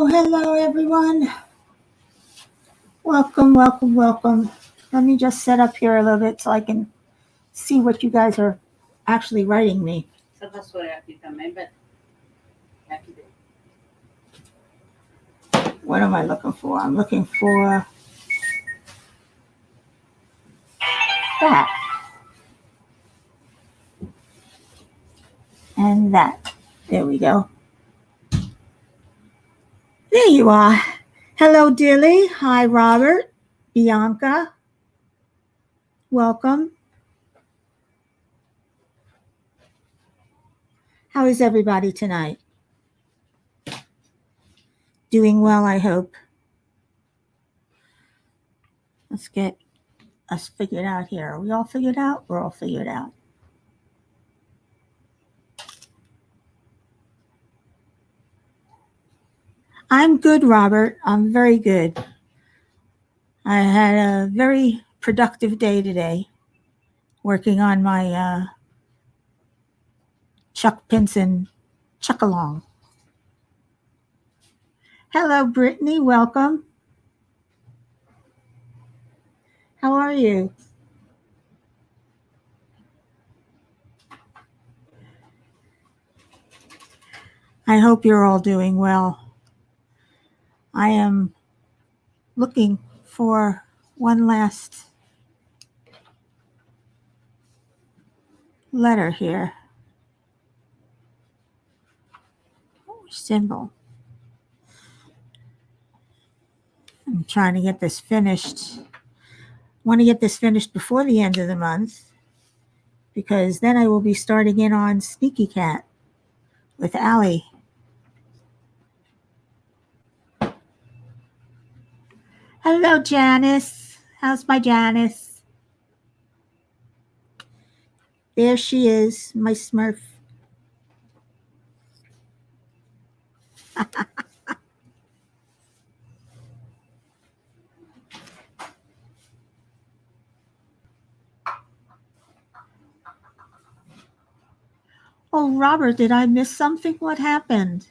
Oh, hello, everyone. Welcome, welcome, welcome. Let me just set up here a little bit so I can see what you guys are actually writing me. What am I looking for? I'm looking for that and that. There we go. There you are. Hello, Dilly. Hi, Robert. Bianca. Welcome. How is everybody tonight? Doing well, I hope. Let's get us figured out here. Are we all figured out? We're all figured out. I'm good, Robert. I'm very good. I had a very productive day today working on my Chuck Pinson Chuck Along. Hello, Brittany. Welcome. How are you? I hope you're all doing well. I am looking for one last letter here. Symbol. I'm trying to get this finished. Want to get this finished before the end of the month because then I will be starting in on Sneaky Cat with Allie. Hello, Janice. How's my Janice? There she is, my Smurf. Oh, Robert, did I miss something? What happened?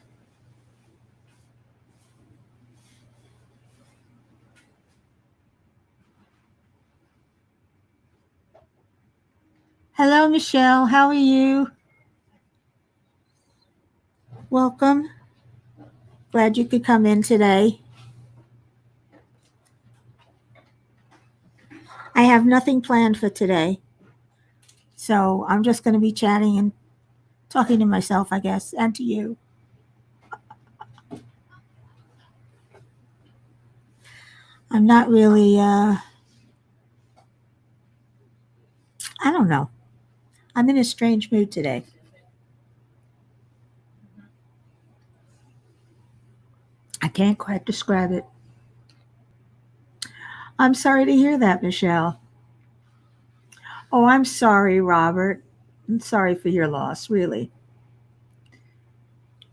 Hello, Michelle. How are you? Welcome. Glad you could come in today. I have nothing planned for today. So I'm just going to be chatting and talking to myself, I guess, and to you. I'm not really, I don't know. I'm in a strange mood today. I can't quite describe it. I'm sorry to hear that, Michelle. Oh, I'm sorry, Robert. I'm sorry for your loss, really.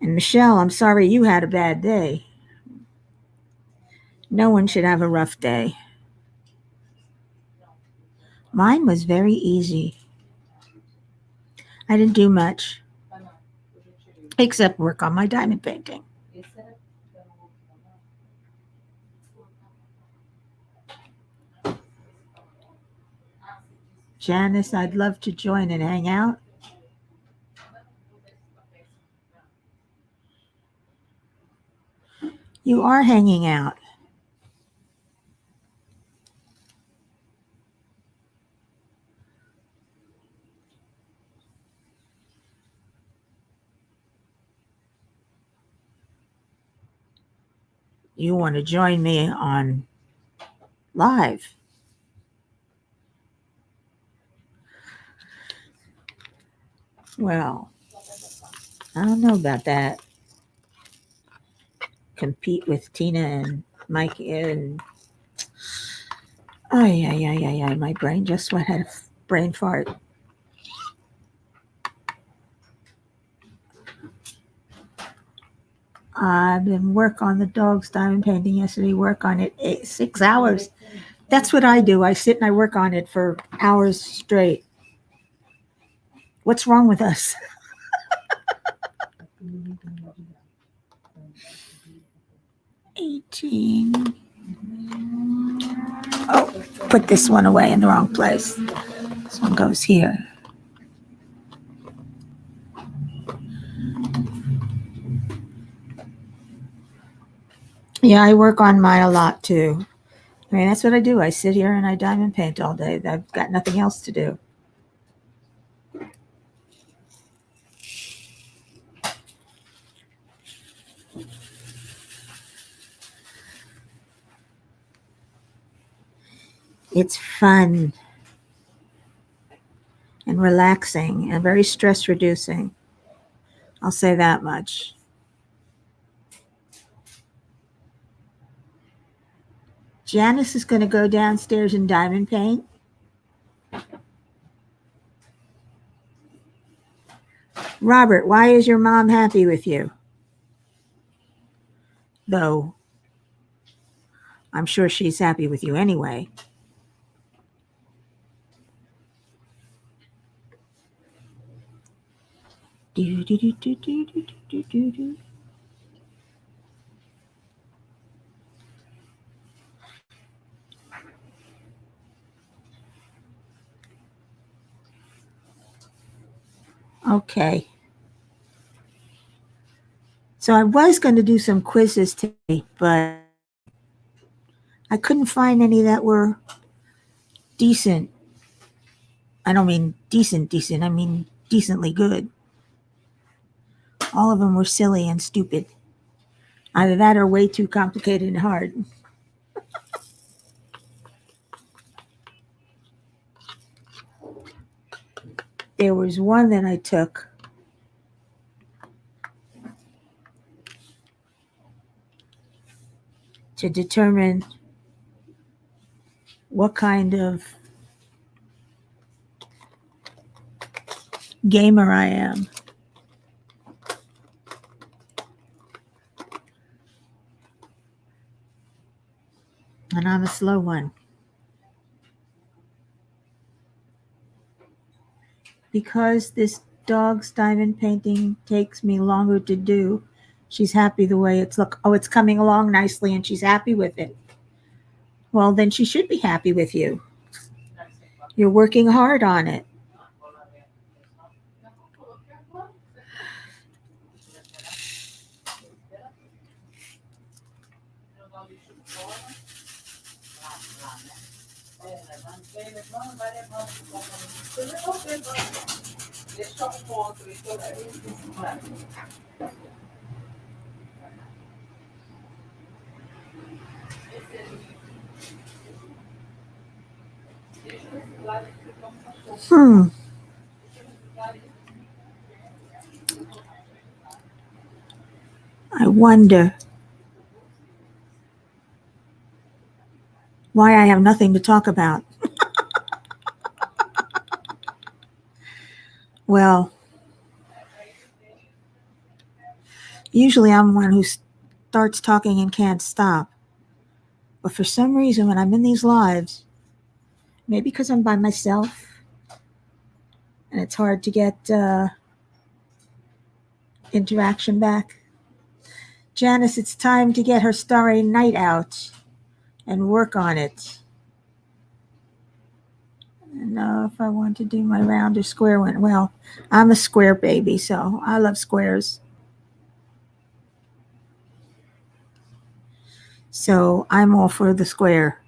And Michelle, I'm sorry you had a bad day. No one should have a rough day. Mine was very easy. I didn't do much except work on my diamond painting. Janice, I'd love to join and hang out. You are hanging out. You want to join me on live. Well, I don't know about that. Compete with Tina and Mike and ay. My brain just went had a brain fart. I've been work on the dog's diamond painting yesterday. Work on it 6 hours. That's what I do. I sit and I work on it for hours straight. What's wrong with us? 18. Oh, put this one away in the wrong place. This one goes here. Yeah, I work on mine a lot too. I mean, that's what I do. I sit here and I diamond paint all day. I've got nothing else to do. It's fun and relaxing and very stress reducing. I'll say that much. Janice is going to go downstairs and diamond paint. Robert, why is your mom happy with you? Though I'm sure she's happy with you anyway. Do, do, do, do, do, do, do, do, do. Okay. So I was going to do some quizzes today, but I couldn't find any that were decent. I don't mean decent, I mean decently good. All of them were silly and stupid. Either that or way too complicated and hard. There was one that I took to determine what kind of gamer I am. And I'm a slow one. Because this dog's diamond painting takes me longer to do, she's happy the way it's look. Oh, it's coming along nicely and she's happy with it. Well, then she should be happy with you. You're working hard on it. I wonder why I have nothing to talk about. Well, usually I'm one who starts talking and can't stop. But for some reason, when I'm in these lives, maybe because I'm by myself and it's hard to get interaction back. Janice, it's time to get her Starry Night out and work on it. And if I want to do my round or square one, well, I'm a square baby, so I love squares. So I'm all for the square.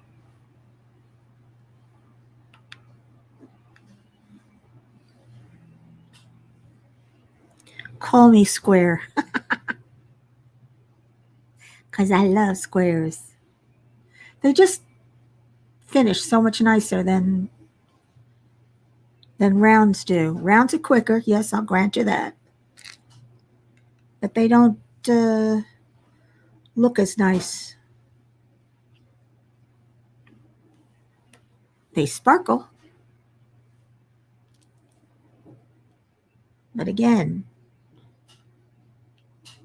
Call me square. Because I love squares. They just finish so much nicer than rounds do. Rounds are quicker. Yes, I'll grant you that. But they don't look as nice. They sparkle. But again,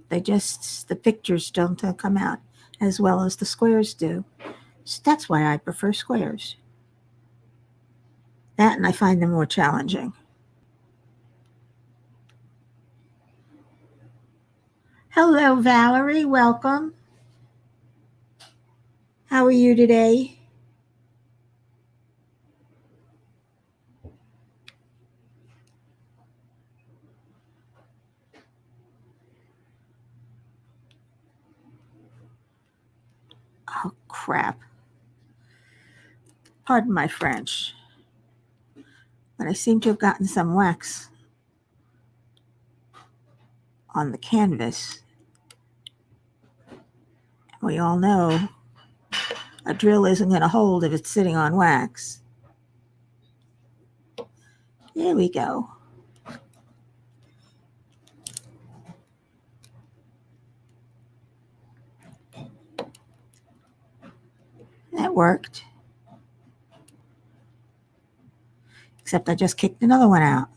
the pictures don't come out as well as the squares do. So that's why I prefer squares. That, and I find them more challenging. Hello, Valerie. Welcome. How are you today? Oh, crap. Pardon my French, but I seem to have gotten some wax on the canvas. We all know a drill isn't going to hold if it's sitting on wax. There we go. That worked. Except I just kicked another one out.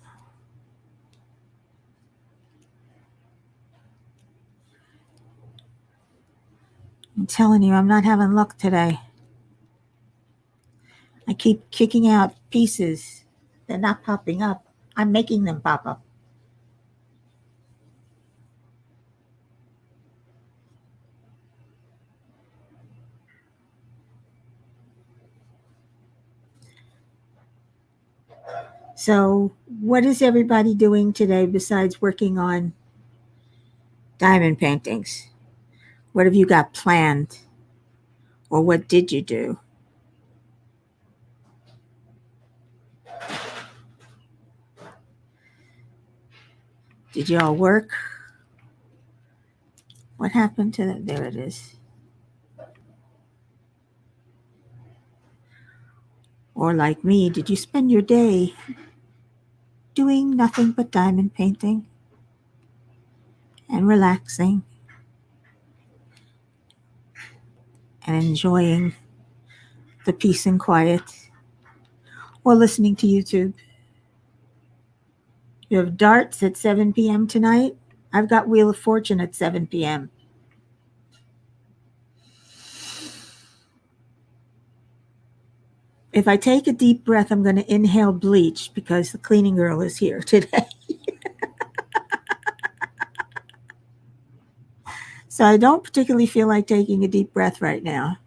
I'm telling you, I'm not having luck today. I keep kicking out pieces. They're not popping up. I'm making them pop up. So, what is everybody doing today besides working on diamond paintings? What have you got planned? Or what did you do? Did you all work? What happened to that? There it is. Or like me, did you spend your day doing nothing but diamond painting and relaxing and enjoying the peace and quiet or listening to YouTube? You have darts at 7 p.m. tonight? I've got Wheel of Fortune at 7 p.m. If I take a deep breath, I'm going to inhale bleach because the cleaning girl is here today. So I don't particularly feel like taking a deep breath right now.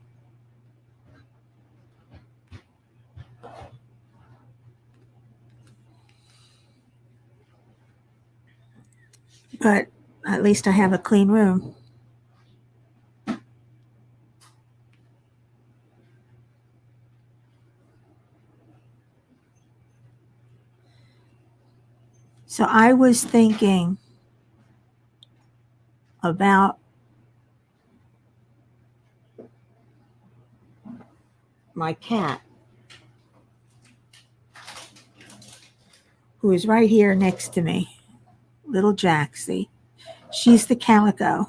But at least I have a clean room. So I was thinking about my cat, who is right here next to me, little Jaxie. She's the calico.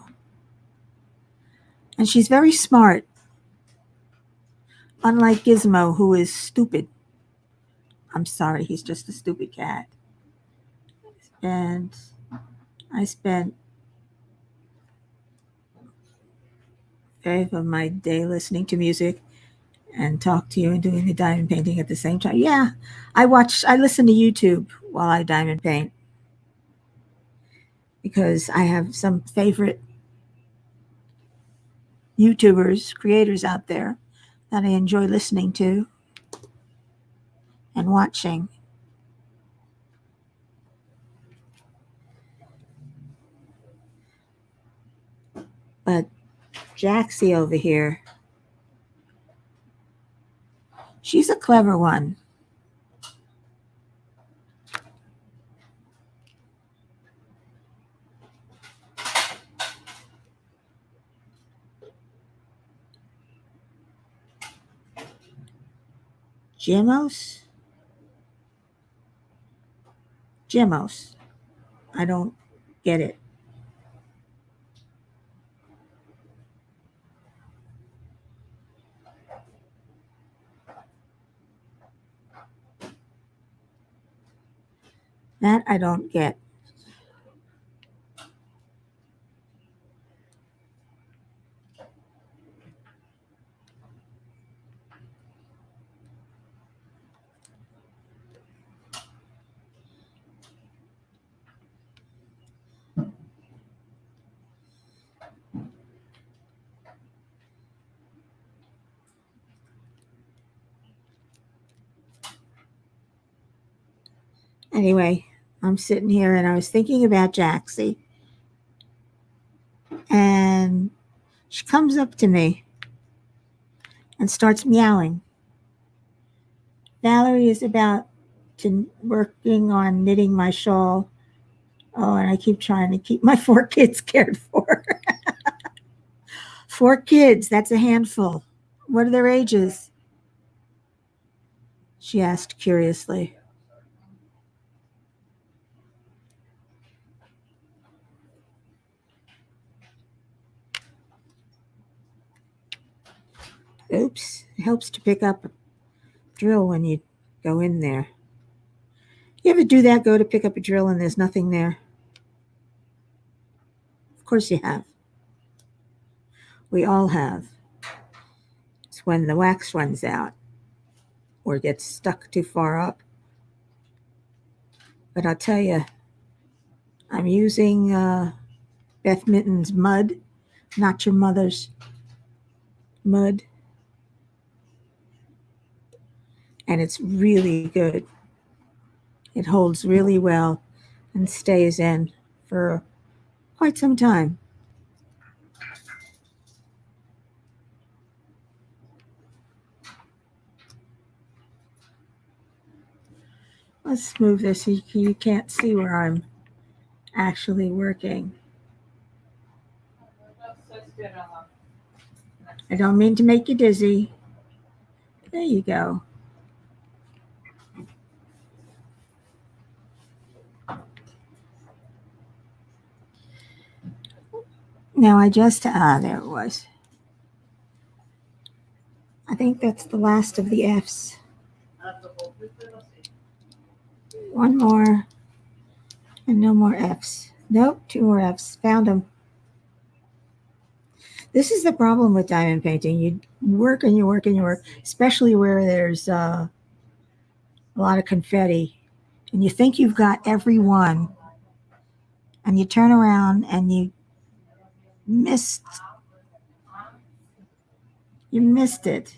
And she's very smart, unlike Gizmo, who is stupid. I'm sorry, he's just a stupid cat. And I spent half of my day listening to music and talk to you and doing the diamond painting at the same time. Yeah, I listen to YouTube while I diamond paint because I have some favorite YouTubers, creators out there that I enjoy listening to and watching. But Jaxie over here, she's a clever one. Gemos? Gemos. I don't get it. That I don't get. Anyway, I'm sitting here and I was thinking about Jaxie. And she comes up to me and starts meowing. Valerie is about to working on knitting my shawl. Oh, and I keep trying to keep my 4 kids cared for. 4 kids, that's a handful. What are their ages? She asked curiously. Oops, it helps to pick up a drill when you go in there. You ever do that? Go to pick up a drill and there's nothing there? Of course you have. We all have. It's when the wax runs out or gets stuck too far up. But I'll tell you, I'm using Beth Mitten's Mud, Not Your Mother's Mud. And it's really good. It holds really well and stays in for quite some time. Let's move this so you can't see where I'm actually working. I don't mean to make you dizzy. There you go. Now I just, there it was. I think that's the last of the F's. One more, and no more F's. Nope, 2 more F's. Found them. This is the problem with diamond painting. You work and you work and you work, especially where there's a lot of confetti, and you think you've got every one, and you turn around and you missed it.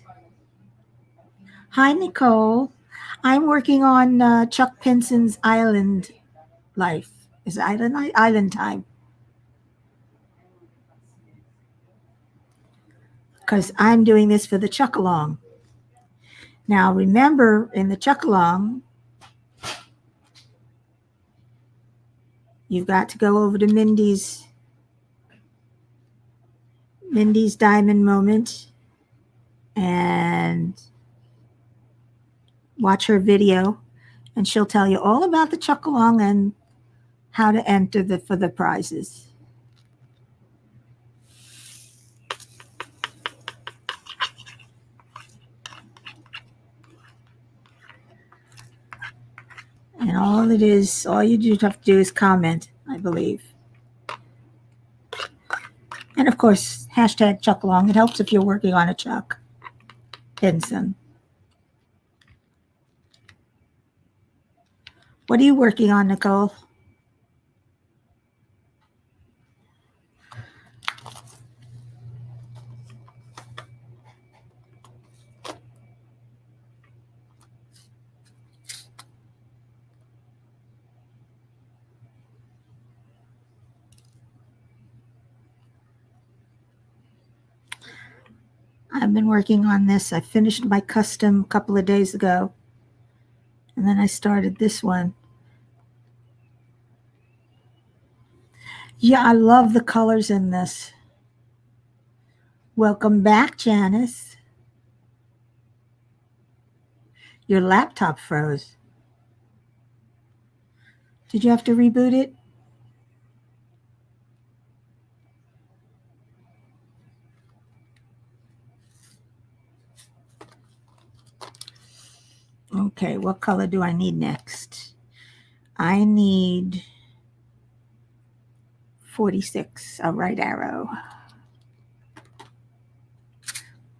Hi, Nicole. I'm working on Chuck Pinson's Island Life. Is it Island Time? Because I'm doing this for the Chuck Along. Now, remember, in the Chuck Along, you've got to go over to Mindy's Diamond Moment and watch her video, and she'll tell you all about the Chuck Along and how to enter for the prizes. And all you have to do is comment, I believe. And of course, hashtag Chuck Along. It helps if you're working on a Chuck Pinson. What are you working on, Nicole? I've been working on this. I finished my custom a couple of days ago. And then I started this one. Yeah, I love the colors in this. Welcome back, Janice. Your laptop froze. Did you have to reboot it? Okay, what color do I need next? I need 46, a right arrow.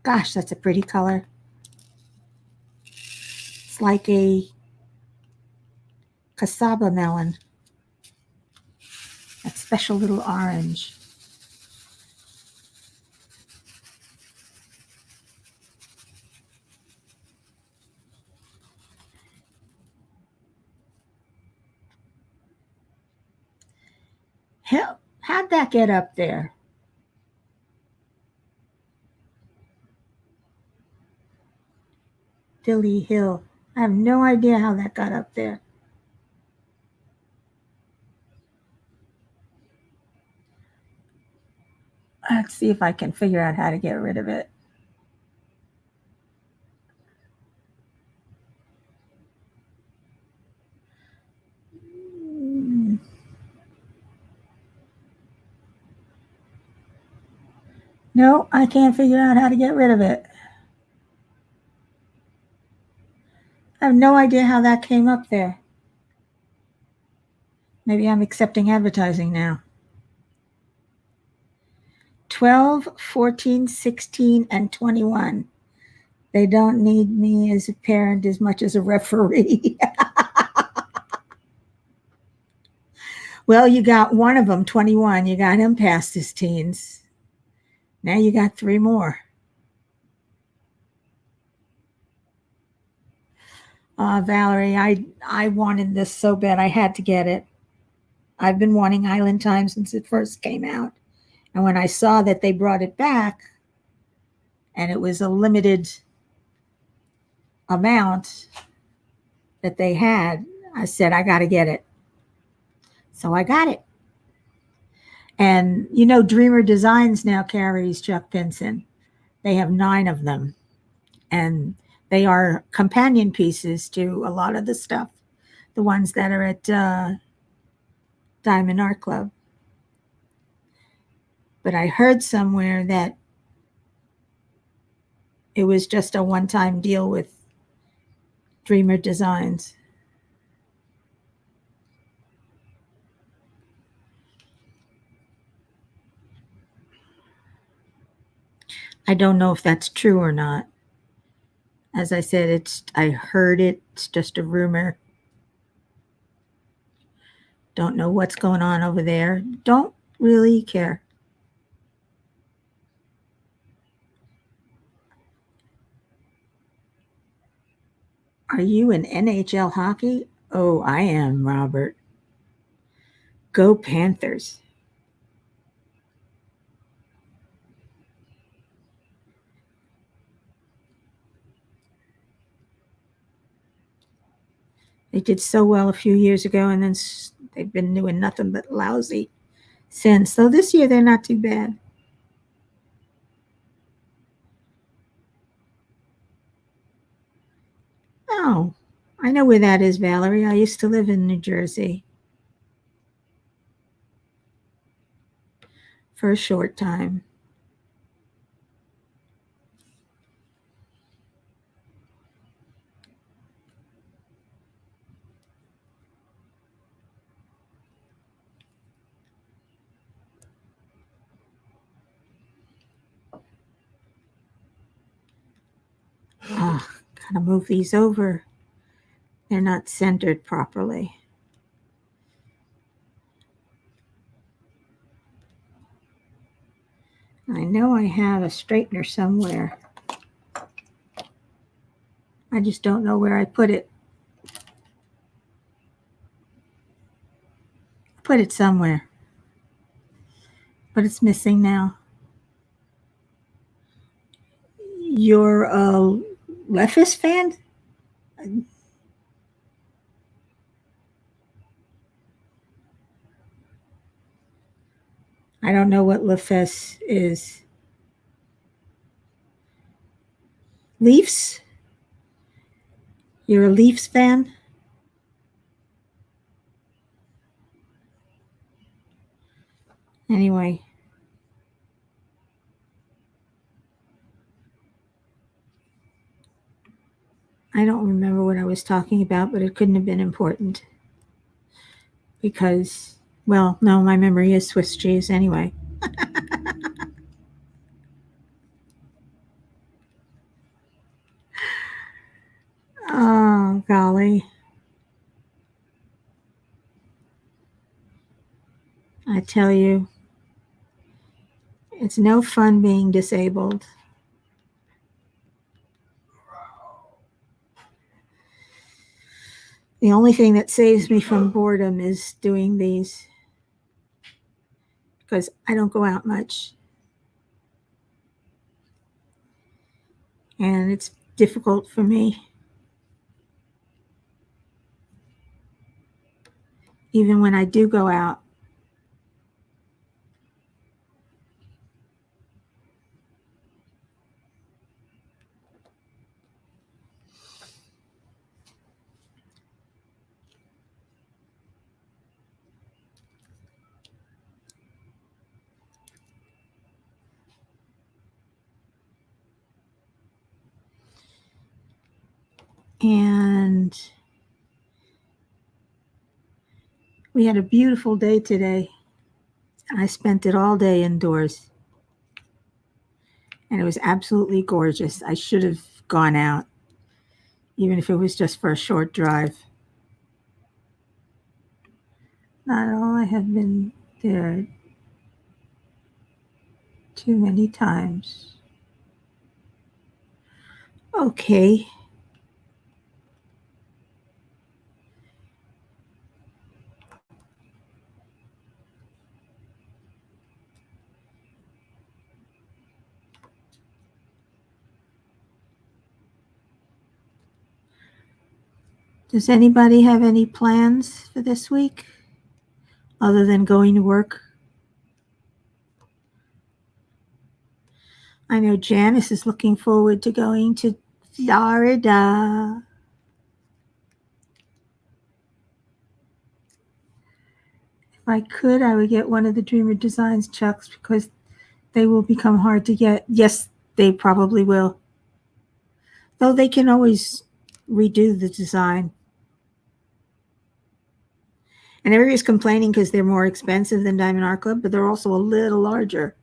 Gosh, that's a pretty color. It's like a cassava melon. That special little orange. Hell, how'd that get up there? Dilly Hill. I have no idea how that got up there. Let's see if I can figure out how to get rid of it. No, I can't figure out how to get rid of it. I have no idea how that came up there. Maybe I'm accepting advertising now. 12, 14, 16, and 21. They don't need me as a parent as much as a referee. Well, you got one of them, 21. You got him past his teens. Now you got 3 more. Valerie, I wanted this so bad. I had to get it. I've been wanting Island Time since it first came out. And when I saw that they brought it back and it was a limited amount that they had, I said, I got to get it. So I got it. And you know, Dreamer Designs now carries Chuck Pinson. They have 9 of them. And they are companion pieces to a lot of the stuff, the ones that are at Diamond Art Club. But I heard somewhere that it was just a one-time deal with Dreamer Designs. I don't know if that's true or not. As I said, I heard it. It's just a rumor. Don't know what's going on over there. Don't really care. Are you in NHL hockey? Oh, I am, Robert. Go Panthers. They did so well a few years ago, and then they've been doing nothing but lousy since. So this year they're not too bad. Oh, I know where that is, Valerie. I used to live in New Jersey for a short time. Oh, gotta move these over. They're not centered properly. I know I have a straightener somewhere. I just don't know where I put it. I put it somewhere, but it's missing now. You're a Lephis fan? I don't know what Lephis is. Leafs? You're a Leafs fan? Anyway. I don't remember what I was talking about, but it couldn't have been important. Because, well, no, my memory is Swiss cheese anyway. Oh, golly. I tell you, it's no fun being disabled. The only thing that saves me from boredom is doing these. because I don't go out much. And it's difficult for me. Even when I do go out. And we had a beautiful day today. I spent it all day indoors. And it was absolutely gorgeous. I should have gone out, even if it was just for a short drive. Not all I have been there too many times. Okay. Does anybody have any plans for this week other than going to work? I know Janice is looking forward to going to Florida. If I could, I would get one of the Dreamer Designs chucks because they will become hard to get. Yes, they probably will. Though they can always redo the design. And everybody's complaining because they're more expensive than Diamond Art Club, but they're also a little larger.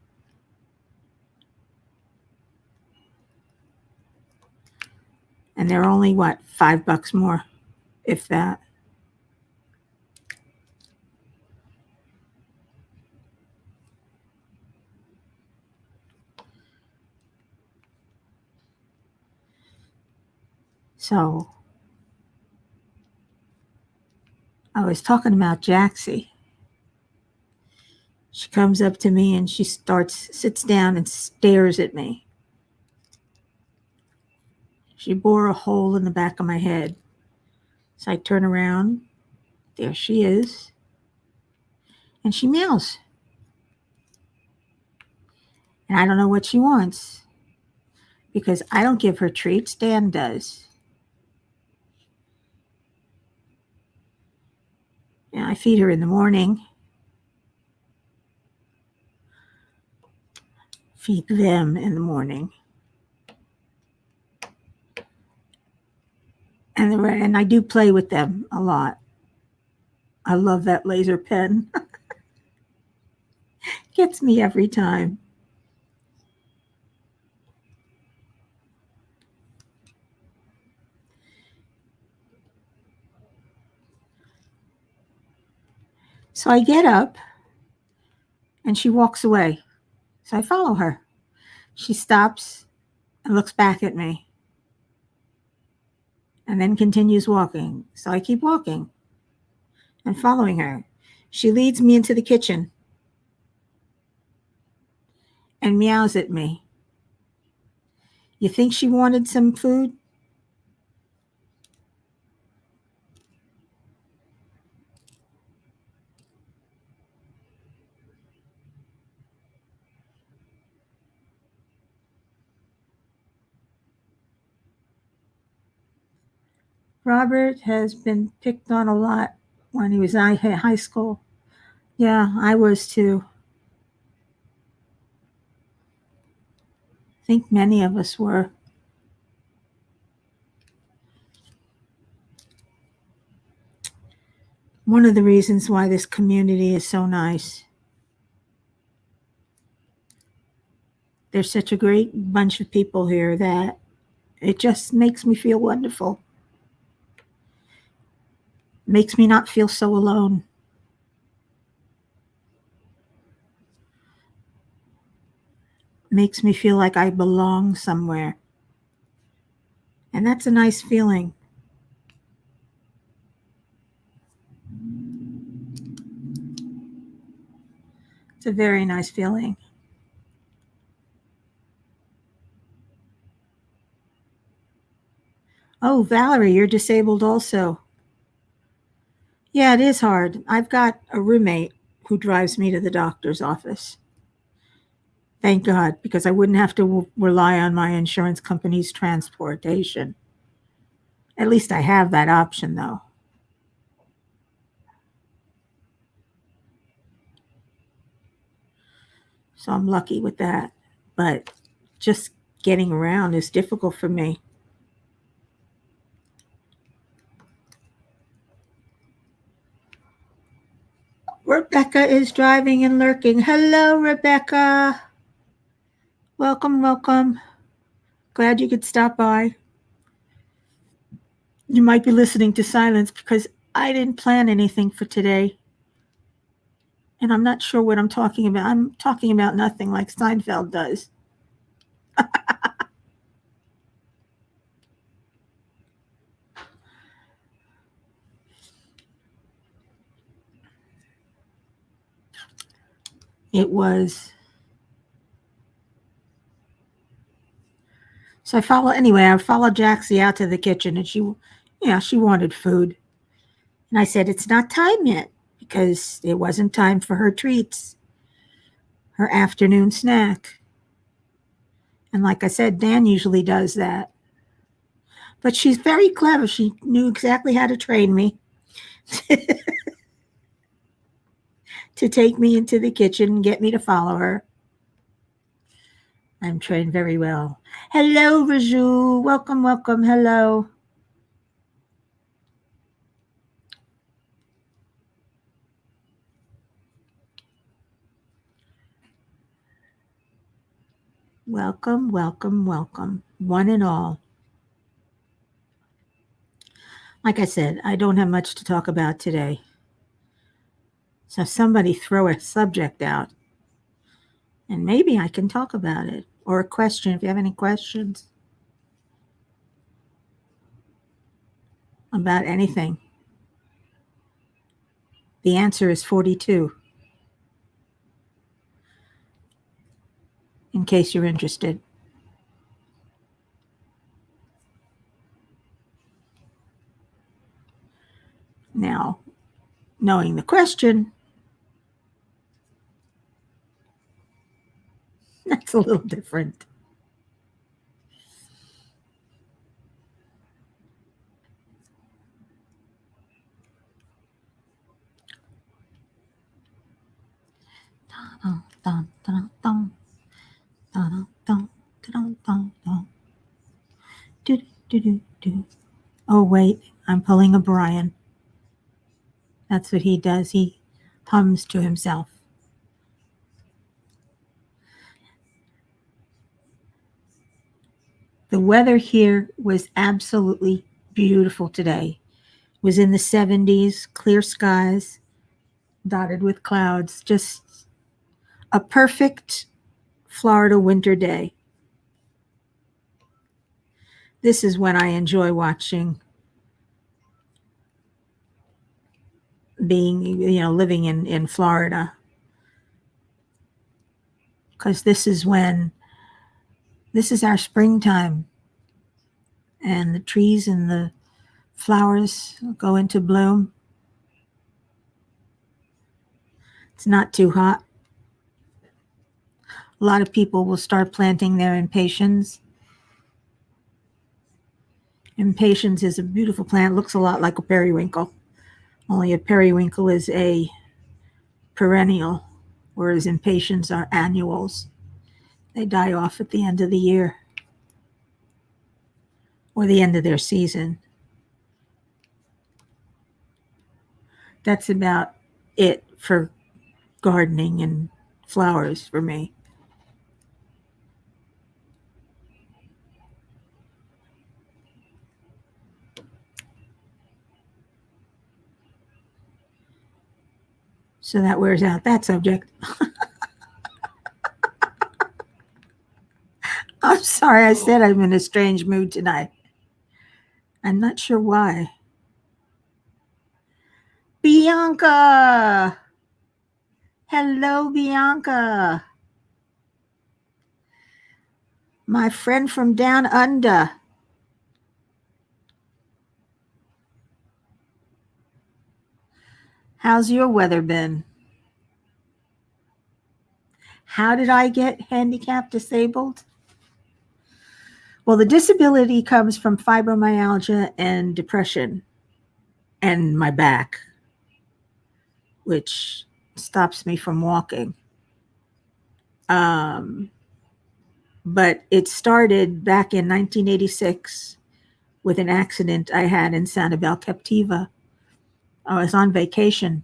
And they're only, what, $5 more, if that. So I was talking about Jaxie. She comes up to me and she sits down and stares at me. She bore a hole in the back of my head. So I turn around. There she is. And she meows. And I don't know what she wants because I don't give her treats. Dan does. And I feed her in the morning. Feed them in the morning. And I do play with them a lot. I love that laser pen. Gets me every time. So I get up and she walks away. So I follow her. She stops and looks back at me and then continues walking. So I keep walking and following her. She leads me into the kitchen and meows at me. You think she wanted some food? Robert has been picked on a lot when he was in high school. Yeah, I was too. I think many of us were. One of the reasons why this community is so nice. There's such a great bunch of people here that it just makes me feel wonderful. Makes me not feel so alone. Makes me feel like I belong somewhere. And that's a nice feeling. It's a very nice feeling. Oh, Valerie, you're disabled also. Yeah, it is hard. I've got a roommate who drives me to the doctor's office. Thank God, because I wouldn't have to rely on my insurance company's transportation. At least I have that option, though. So I'm lucky with that. But just getting around is difficult for me. Rebecca is driving and lurking. Hello, Rebecca. Welcome, welcome. Glad you could stop by. You might be listening to silence because I didn't plan anything for today. And I'm not sure what I'm talking about. I'm talking about nothing like Seinfeld does. It was. So I followed Jaxie out to the kitchen and she wanted food. And I said, it's not time yet because it wasn't time for her treats, her afternoon snack. And like I said, Dan usually does that. But she's very clever. She knew exactly how to train me to take me into the kitchen and get me to follow her. I'm trained very well. Hello, Raju. Welcome, welcome. Hello. Welcome, welcome, welcome, one and all. Like I said, I don't have much to talk about today. So somebody throw a subject out and maybe I can talk about it. Or a question, if you have any questions about anything. The answer is 42, in case you're interested. Now, knowing the question, that's a little different. Oh, wait, I'm pulling a Brian. That's what he does. He hums to himself. The weather here was absolutely beautiful today. It was in the 70s, clear skies, dotted with clouds. Just a perfect Florida winter day. This is when I enjoy watching living in Florida. Because this is our springtime. And the trees and the flowers go into bloom. It's not too hot. A lot of people will start planting their impatiens. Impatiens is a beautiful plant. Looks a lot like a periwinkle. Only a periwinkle is a perennial, whereas impatiens are annuals. They die off at the end of the year or the end of their season. That's about it for gardening and flowers for me. So that wears out that subject. I'm sorry, I said I'm in a strange mood tonight. I'm not sure why. Bianca! Hello, Bianca. My friend from down under. How's your weather been? How did I get handicapped disabled? Well, the disability comes from fibromyalgia and depression and my back, which stops me from walking. But it started back in 1986 with an accident I had in Sanibel Captiva. I was on vacation,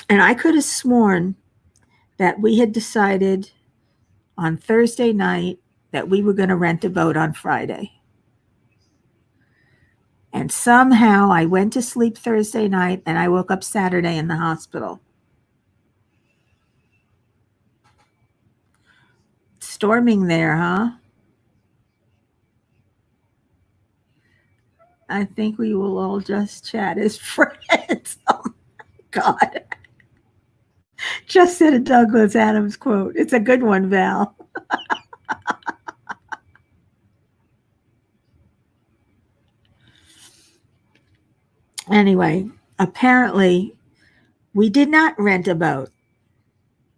and I could have sworn that we had decided on Thursday night that we were going to rent a boat on Friday. And somehow I went to sleep Thursday night and I woke up Saturday in the hospital. Storming there, huh? I think we will all just chat as friends. Oh my God. Just said a Douglas Adams quote. It's a good one, Val. Anyway, apparently we did not rent a boat.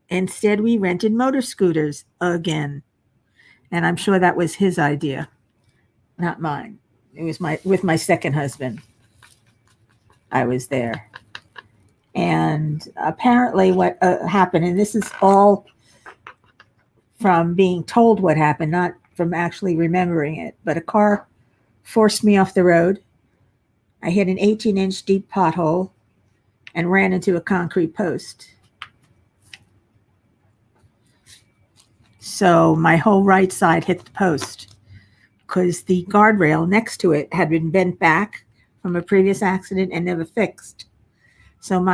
Instead, we rented motor scooters again. And I'm sure that was his idea, not mine. It was with my second husband. I was there. And apparently what happened, and this is all from being told what happened, not from actually remembering it, but a car forced me off the road. I hit an 18-inch deep pothole and ran into a concrete post. So my whole right side hit the post because the guardrail next to it had been bent back from a previous accident and never fixed. So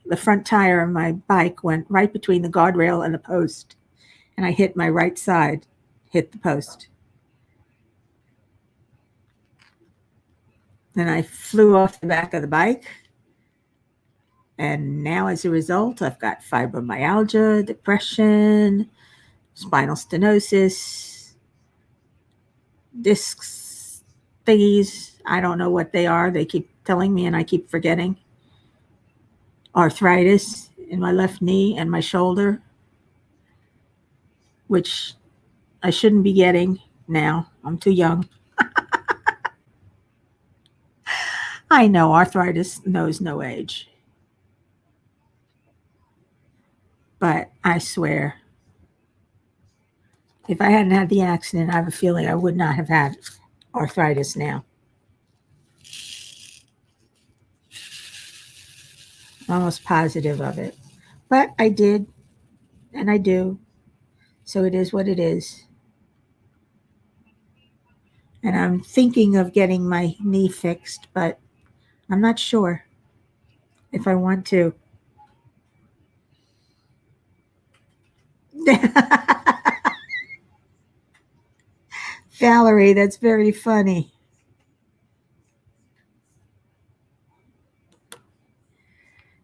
the front tire of my bike went right between the guardrail and the post, and I hit my right side, hit the post. Then I flew off the back of the bike, and now as a result, I've got fibromyalgia, depression, spinal stenosis, discs thingies. I don't know what they are. They keep telling me and I keep forgetting. Arthritis in my left knee and my shoulder, which I shouldn't be getting now. I'm too young. I know arthritis knows no age. But I swear, if I hadn't had the accident, I have a feeling I would not have had arthritis now. Almost positive of it. But I did, and I do. So it is what it is. And I'm thinking of getting my knee fixed, but I'm not sure if I want to. Valerie, that's very funny.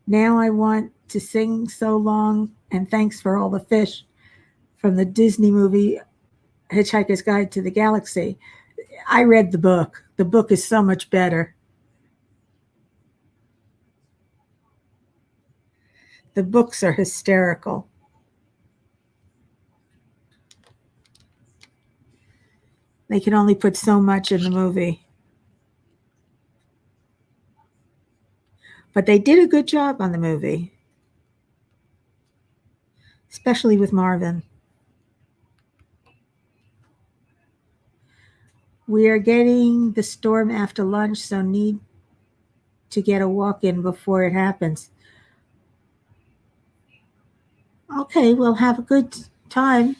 Now I want to sing So Long and Thanks for All the Fish from the Disney movie Hitchhiker's Guide to the Galaxy. I read the book. The book is so much better. The books are hysterical. They can only put so much in the movie. But they did a good job on the movie, especially with Marvin. We are getting the storm after lunch, so need to get a walk in before it happens. Okay, we'll have a good time.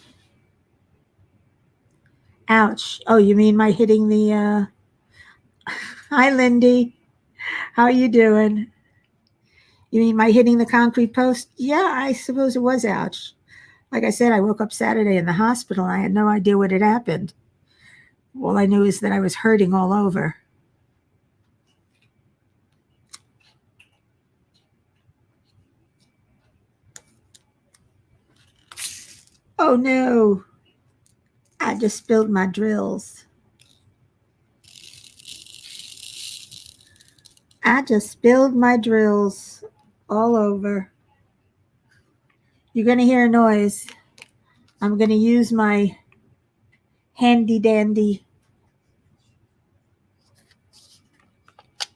Ouch. Oh, you mean my hitting the Hi Lindy. How you doing? You mean my hitting the concrete post? Yeah, I suppose it was ouch. Like I said, I woke up Saturday in the hospital and I had no idea what had happened. All I knew is that I was hurting all over. Oh no, I just spilled my drills. I just spilled my drills all over. You're going to hear a noise. I'm going to use my handy dandy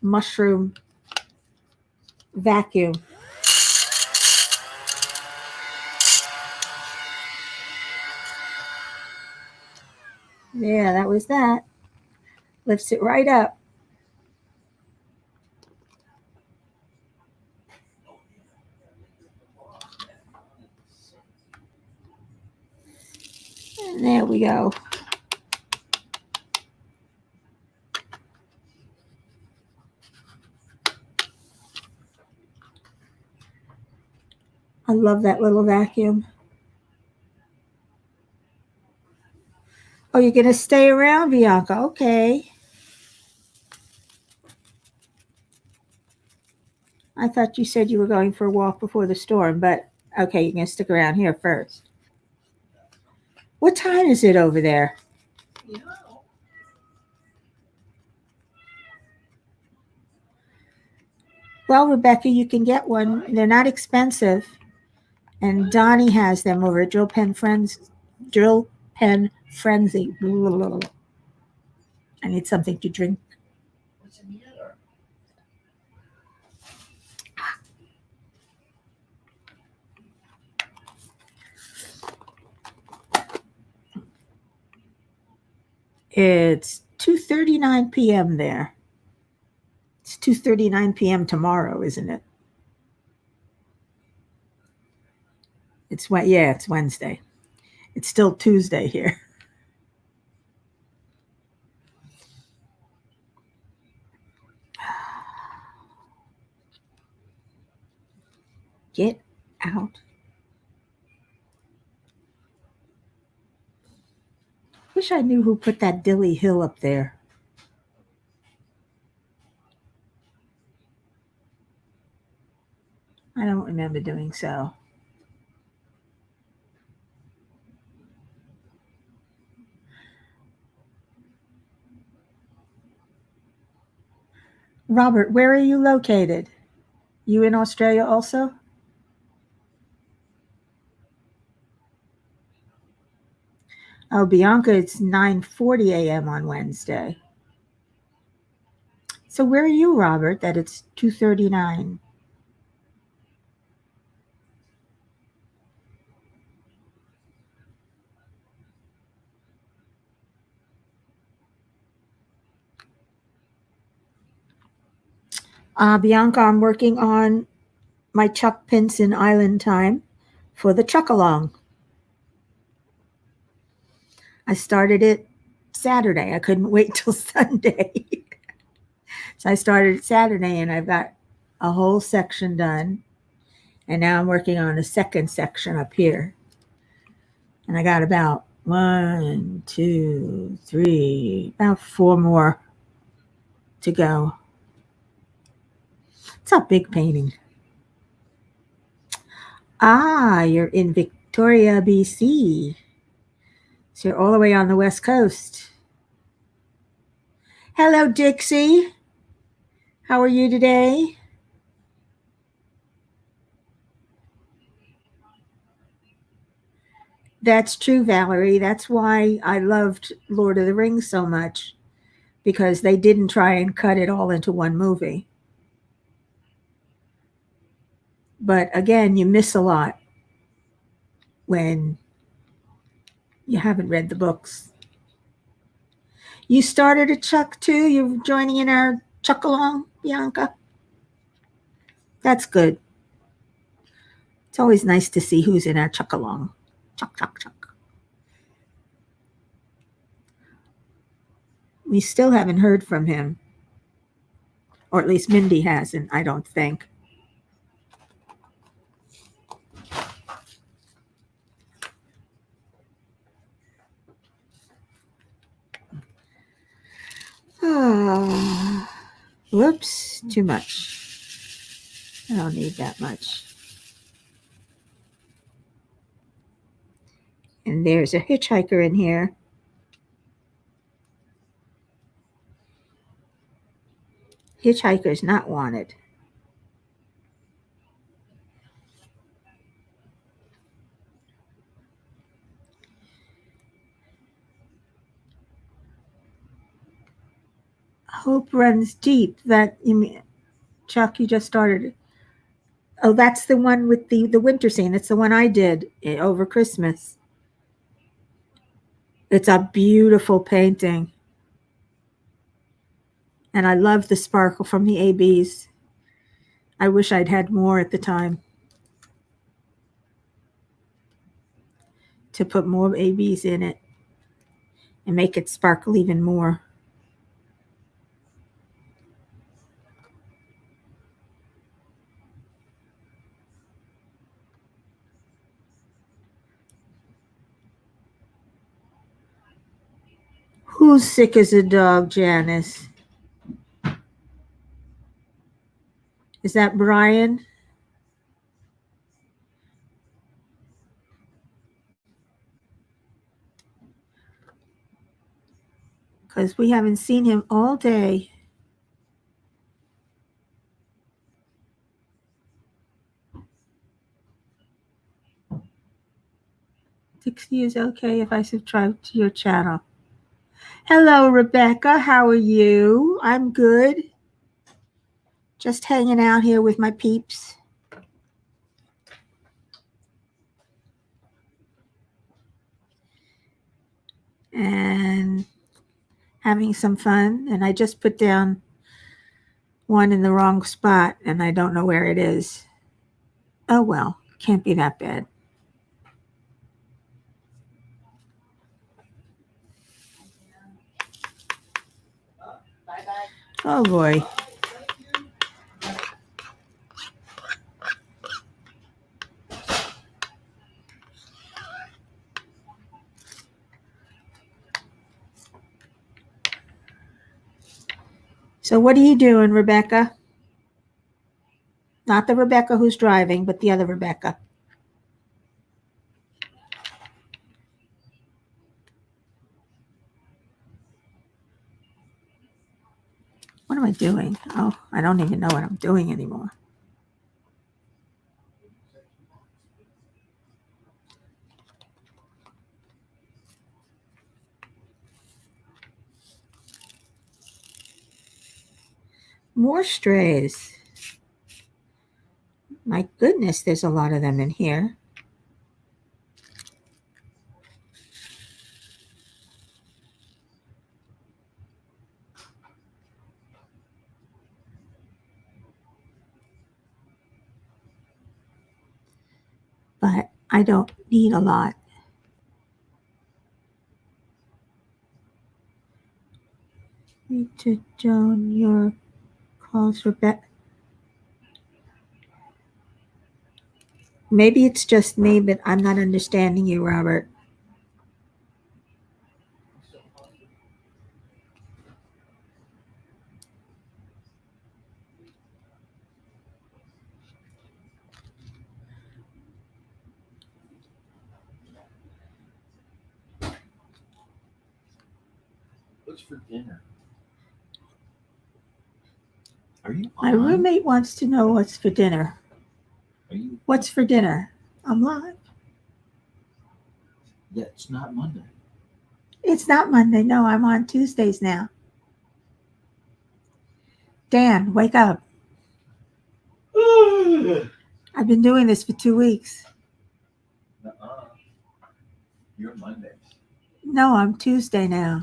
mushroom vacuum. Yeah, that was that. Lifts it right up. And there we go. I love that little vacuum. Oh, you're going to stay around, Bianca? Okay. I thought you said you were going for a walk before the storm, but okay, you're going to stick around here first. What time is it over there? Well, Rebecca, you can get one. They're not expensive. And Donnie has them over at Drill Pen Frenzy. I need something to drink. It's 2:39 p.m. there. It's 2:39 p.m. tomorrow, isn't it? It's Wednesday. It's still Tuesday here. Get out. Wish I knew who put that Dilly Hill up there. I don't remember doing so. Robert, where are you located? You in Australia also? Oh, Bianca, it's 9:40 a.m. on Wednesday. So where are you, Robert, that it's 2:39? Bianca, I'm working on my Chuck Pinson Island time for the Chuck Along. I started it Saturday. I couldn't wait till Sunday. So I started Saturday and I've got a whole section done. And now I'm working on a second section up here. And I got about 1, 2, 3, about 4 more to go. It's a big painting. You're in Victoria, BC. So you're all the way on the West Coast. Hello, Dixie. How are you today? That's true, Valerie. That's why I loved Lord of the Rings so much, because they didn't try and cut it all into one movie. But again, you miss a lot when you haven't read the books. You started a Chuck too? You're joining in our Chuck along, Bianca? That's good. It's always nice to see who's in our Chuck along. Chuck, Chuck, Chuck. We still haven't heard from him. Or at least Mindy hasn't, I don't think. Whoops, too much. I don't need that much. And there's a hitchhiker in here. Hitchhiker's not wanted. Hope runs deep. That you mean, Chuck? You just started it. Oh, that's the one with the winter scene. It's the one I did over Christmas. It's a beautiful painting, and I love the sparkle from the ABs. I wish I'd had more at the time to put more ABs in it and make it sparkle even more. Who's sick as a dog, Janice? Is that Brian? Because we haven't seen him all day. Dixie is okay if I subscribe to your channel. Hello, Rebecca. How are you? I'm good. Just hanging out here with my peeps. And having some fun. And I just put down one in the wrong spot and I don't know where it is. Oh well, can't be that bad. Oh boy. So what are you doing, Rebecca? Not the Rebecca who's driving, but the other Rebecca. What am I doing? Oh, I don't even know what I'm doing anymore. More strays. My goodness, there's a lot of them in here. But I don't need a lot. To Joan, your calls, Rebecca. Maybe it's just me, but I'm not understanding you, Robert. What's for dinner? Are you My on? roommate wants to know what's for dinner. Are you? What's for dinner? I'm live. That's not Monday. It's not Monday. No, I'm on Tuesdays now. Dan, wake up. I've been doing this for 2 weeks. Nuh-uh. You're Mondays. No, I'm Tuesday now.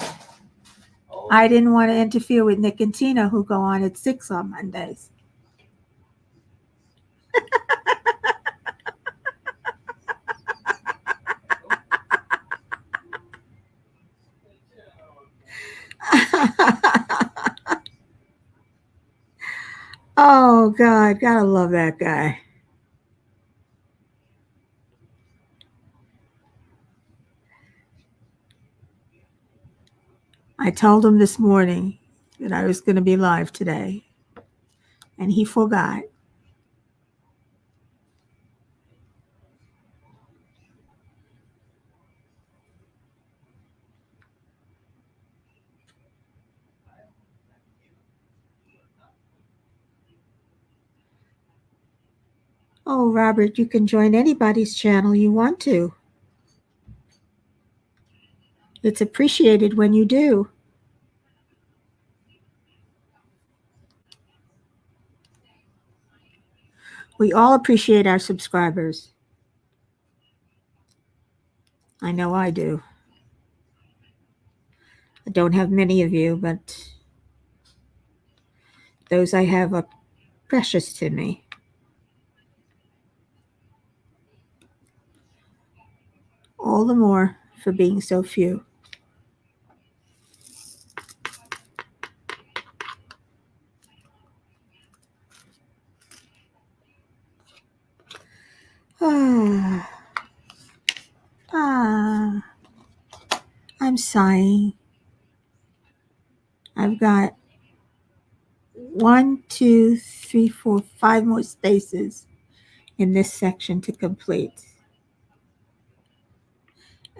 Oh. I didn't want to interfere with Nick and Tina, who go on at 6 on Mondays. Oh, God. Gotta love that guy. I told him this morning that I was going to be live today, and he forgot. Oh, Robert, you can join anybody's channel you want to. It's appreciated when you do. We all appreciate our subscribers. I know I do. I don't have many of you, but those I have are precious to me. All the more for being so few. Ah, I'm sighing. I've got 1, 2, 3, 4, 5 more spaces in this section to complete.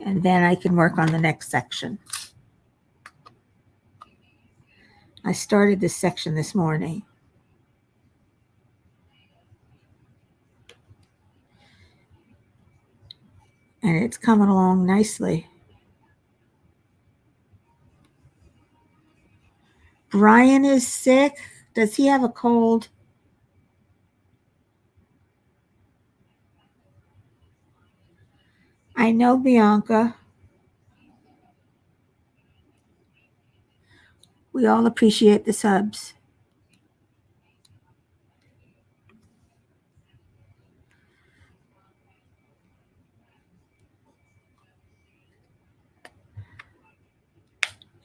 And then I can work on the next section. I started this section this morning. And it's coming along nicely. Brian is sick. Does he have a cold? I know Bianca. We all appreciate the subs.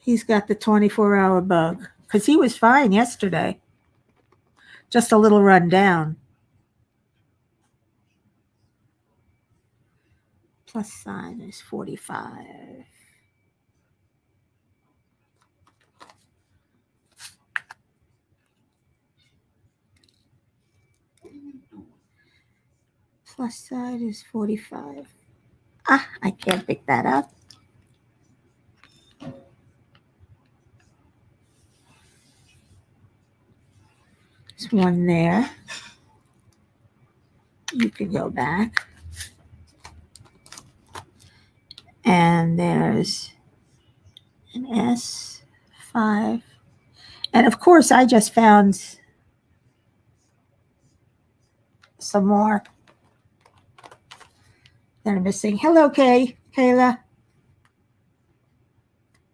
He's got the 24-hour bug because he was fine yesterday. Just a little run down. Plus sign is 45. Plus side is 45. Ah, I can't pick that up. There's one there. You can go back. And there's an S5. And of course, I just found some more that are missing. Hello, Kayla.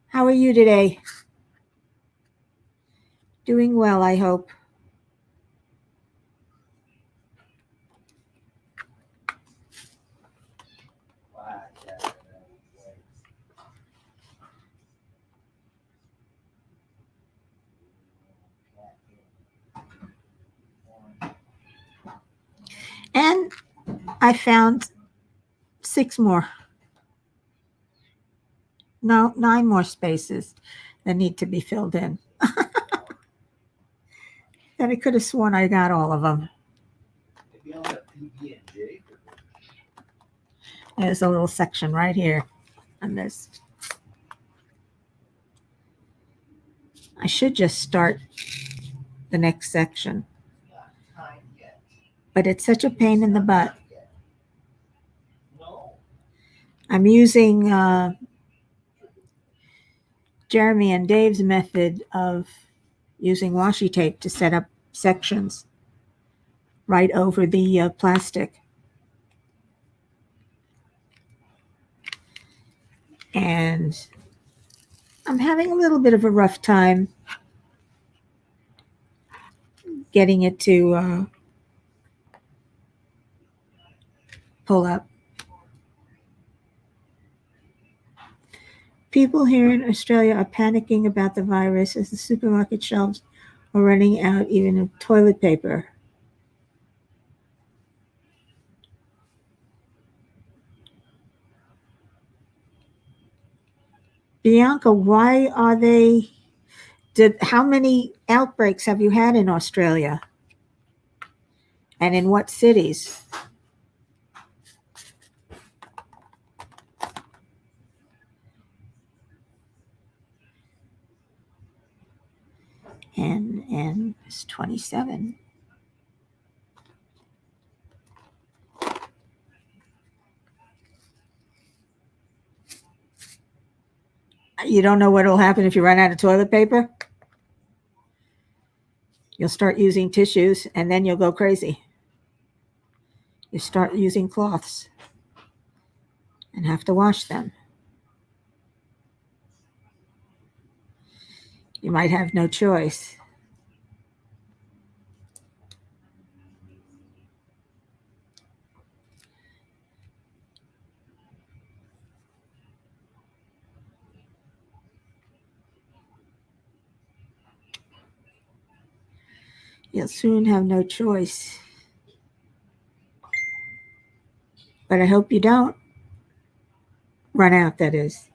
How are you today? Doing well, I hope. And I found 6 more. No, 9 more spaces that need to be filled in. And I could have sworn I got all of them. There's a little section right here on this. I should just start the next section. But it's such a pain in the butt. I'm using Jeremy and Dave's method of using washi tape to set up sections right over the plastic. And I'm having a little bit of a rough time getting it to pull up. People here in Australia are panicking about the virus as the supermarket shelves are running out even of toilet paper. Bianca, why are they? How many outbreaks have you had in Australia? And in what cities? And it's 27. You don't know what will happen if you run out of toilet paper? You'll start using tissues and then you'll go crazy. You start using cloths and have to wash them. You might have no choice. You'll soon have no choice. But I hope you don't run out, that is.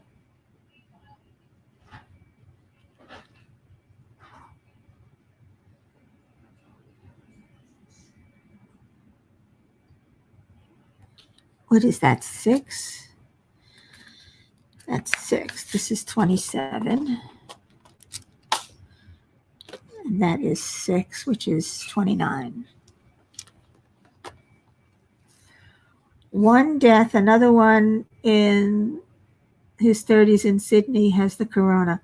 What is that, 6? That's 6. This is 27. And that is 6, which is 29. One death, another one in his 30s in Sydney has the corona.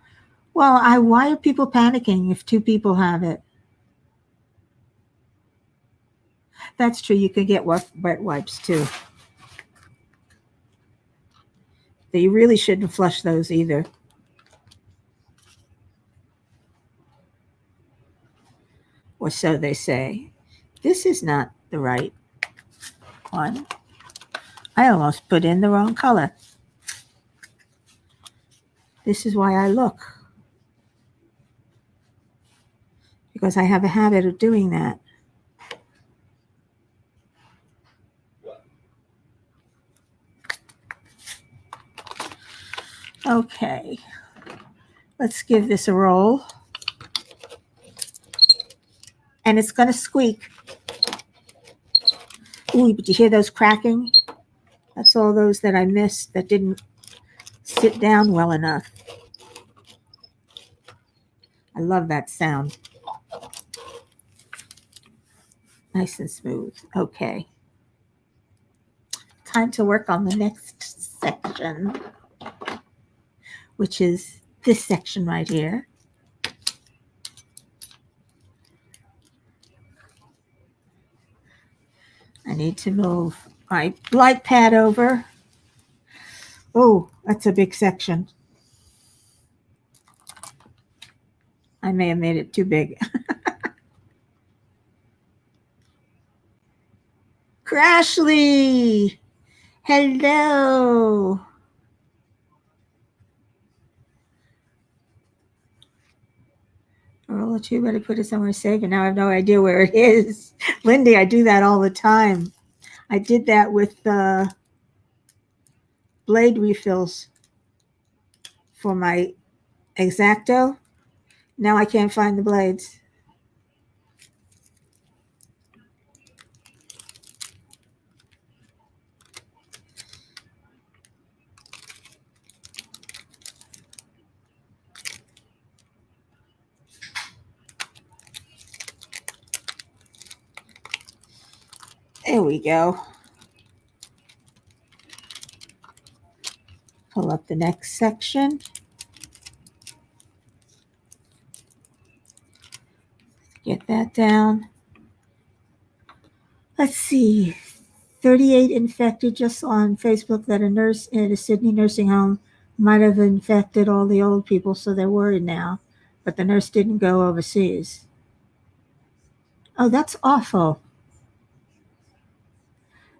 Well, why are people panicking if 2 people have it? That's true. You could get wet wipes too. But you really shouldn't flush those either. Or so they say. This is not the right one. I almost put in the wrong color. This is why I look. Because I have a habit of doing that. Okay. Let's give this a roll. And it's going to squeak. Ooh, but you hear those cracking? That's all those that I missed that didn't sit down well enough. I love that sound. Nice and smooth. Okay. Time to work on the next section, which is this section right here. I need to move my light pad over. Oh, that's a big section. I may have made it too big. Crashly! Hello! Roll a tube, but I put it somewhere safe, and now I have no idea where it is. Lindy, I do that all the time. I did that with blade refills for my X-Acto. Now I can't find the blades. There we go. Pull up the next section. Get that down. Let's see. 38 infected just on Facebook that a nurse at a Sydney nursing home might have infected all the old people, so they're worried now. But the nurse didn't go overseas. Oh, that's awful.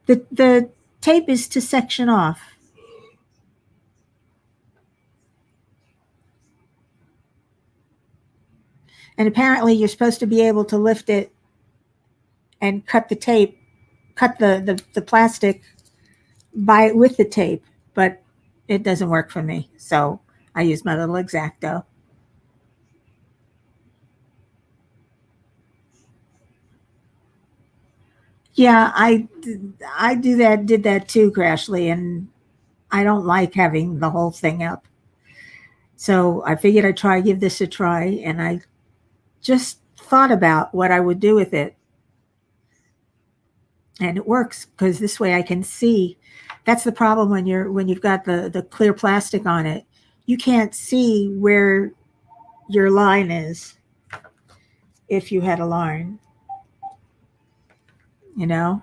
The tape is to section off. And apparently you're supposed to be able to lift it and cut the tape, cut the plastic with the tape, but it doesn't work for me. So I use my little X-Acto. Yeah, I did that too, Crashly, and I don't like having the whole thing up. So I figured I'd give this a try, and I just thought about what I would do with it. And it works because this way I can see. That's the problem when you've got the clear plastic on it. you can't see where your line is if you had a line, you know?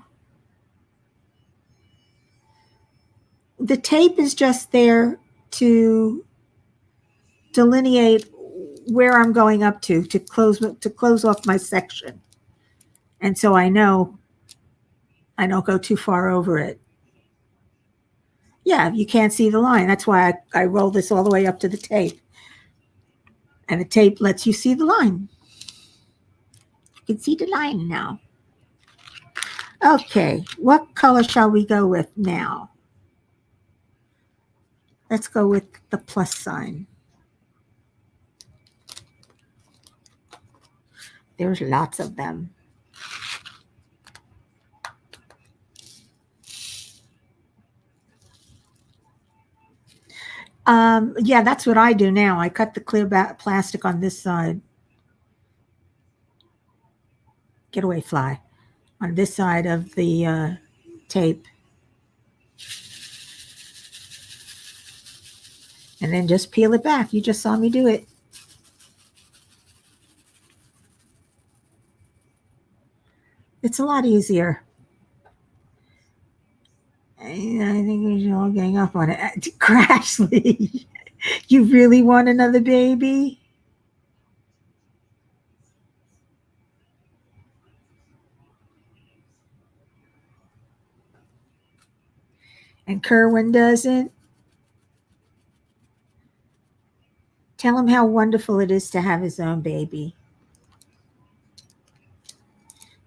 The tape is just there to delineate where I'm going up to close off my section. And so I know I don't go too far over it. Yeah, you can't see the line. That's why I roll this all the way up to the tape. And the tape lets you see the line. You can see the line now. Okay, what color shall we go with now? Let's go with the plus sign. There's lots of them. Yeah, that's what I do now. I cut the clear plastic on this side. Get away, fly. On this side of the tape. And then just peel it back. You just saw me do it. It's a lot easier. I think we should all gang up on it. Crashly, you really want another baby? And Kerwin doesn't? Tell him how wonderful it is to have his own baby.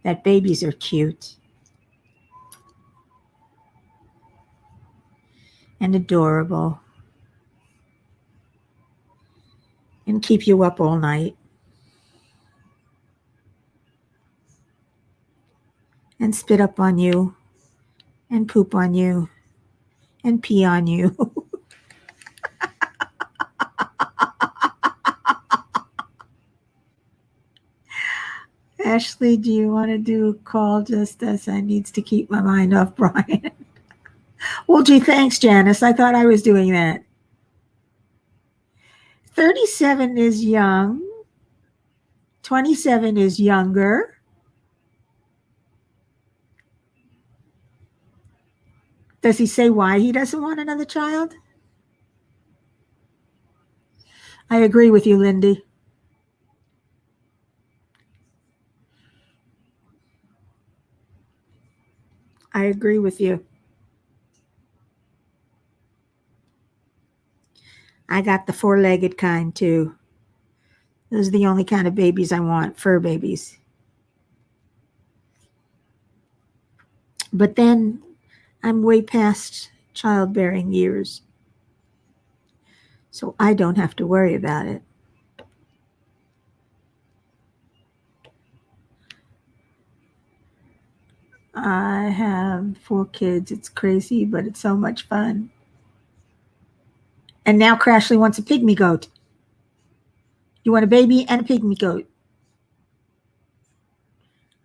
That babies are cute. And adorable. And keep you up all night. And spit up on you. And poop on you. And pee on you. Ashley, do you want to do a call just as I needs to keep my mind off Brian? Well, gee, thanks, Janice. I thought I was doing that. 37 is young. 27 is younger. Does he say why he doesn't want another child? I agree with you, Lindy. I agree with you. I got the four-legged kind too. Those are the only kind of babies I want, fur babies. But then I'm way past childbearing years. So I don't have to worry about it. I have 4 kids. It's crazy, but it's so much fun. And now Crashly wants a pygmy goat. You want a baby and a pygmy goat.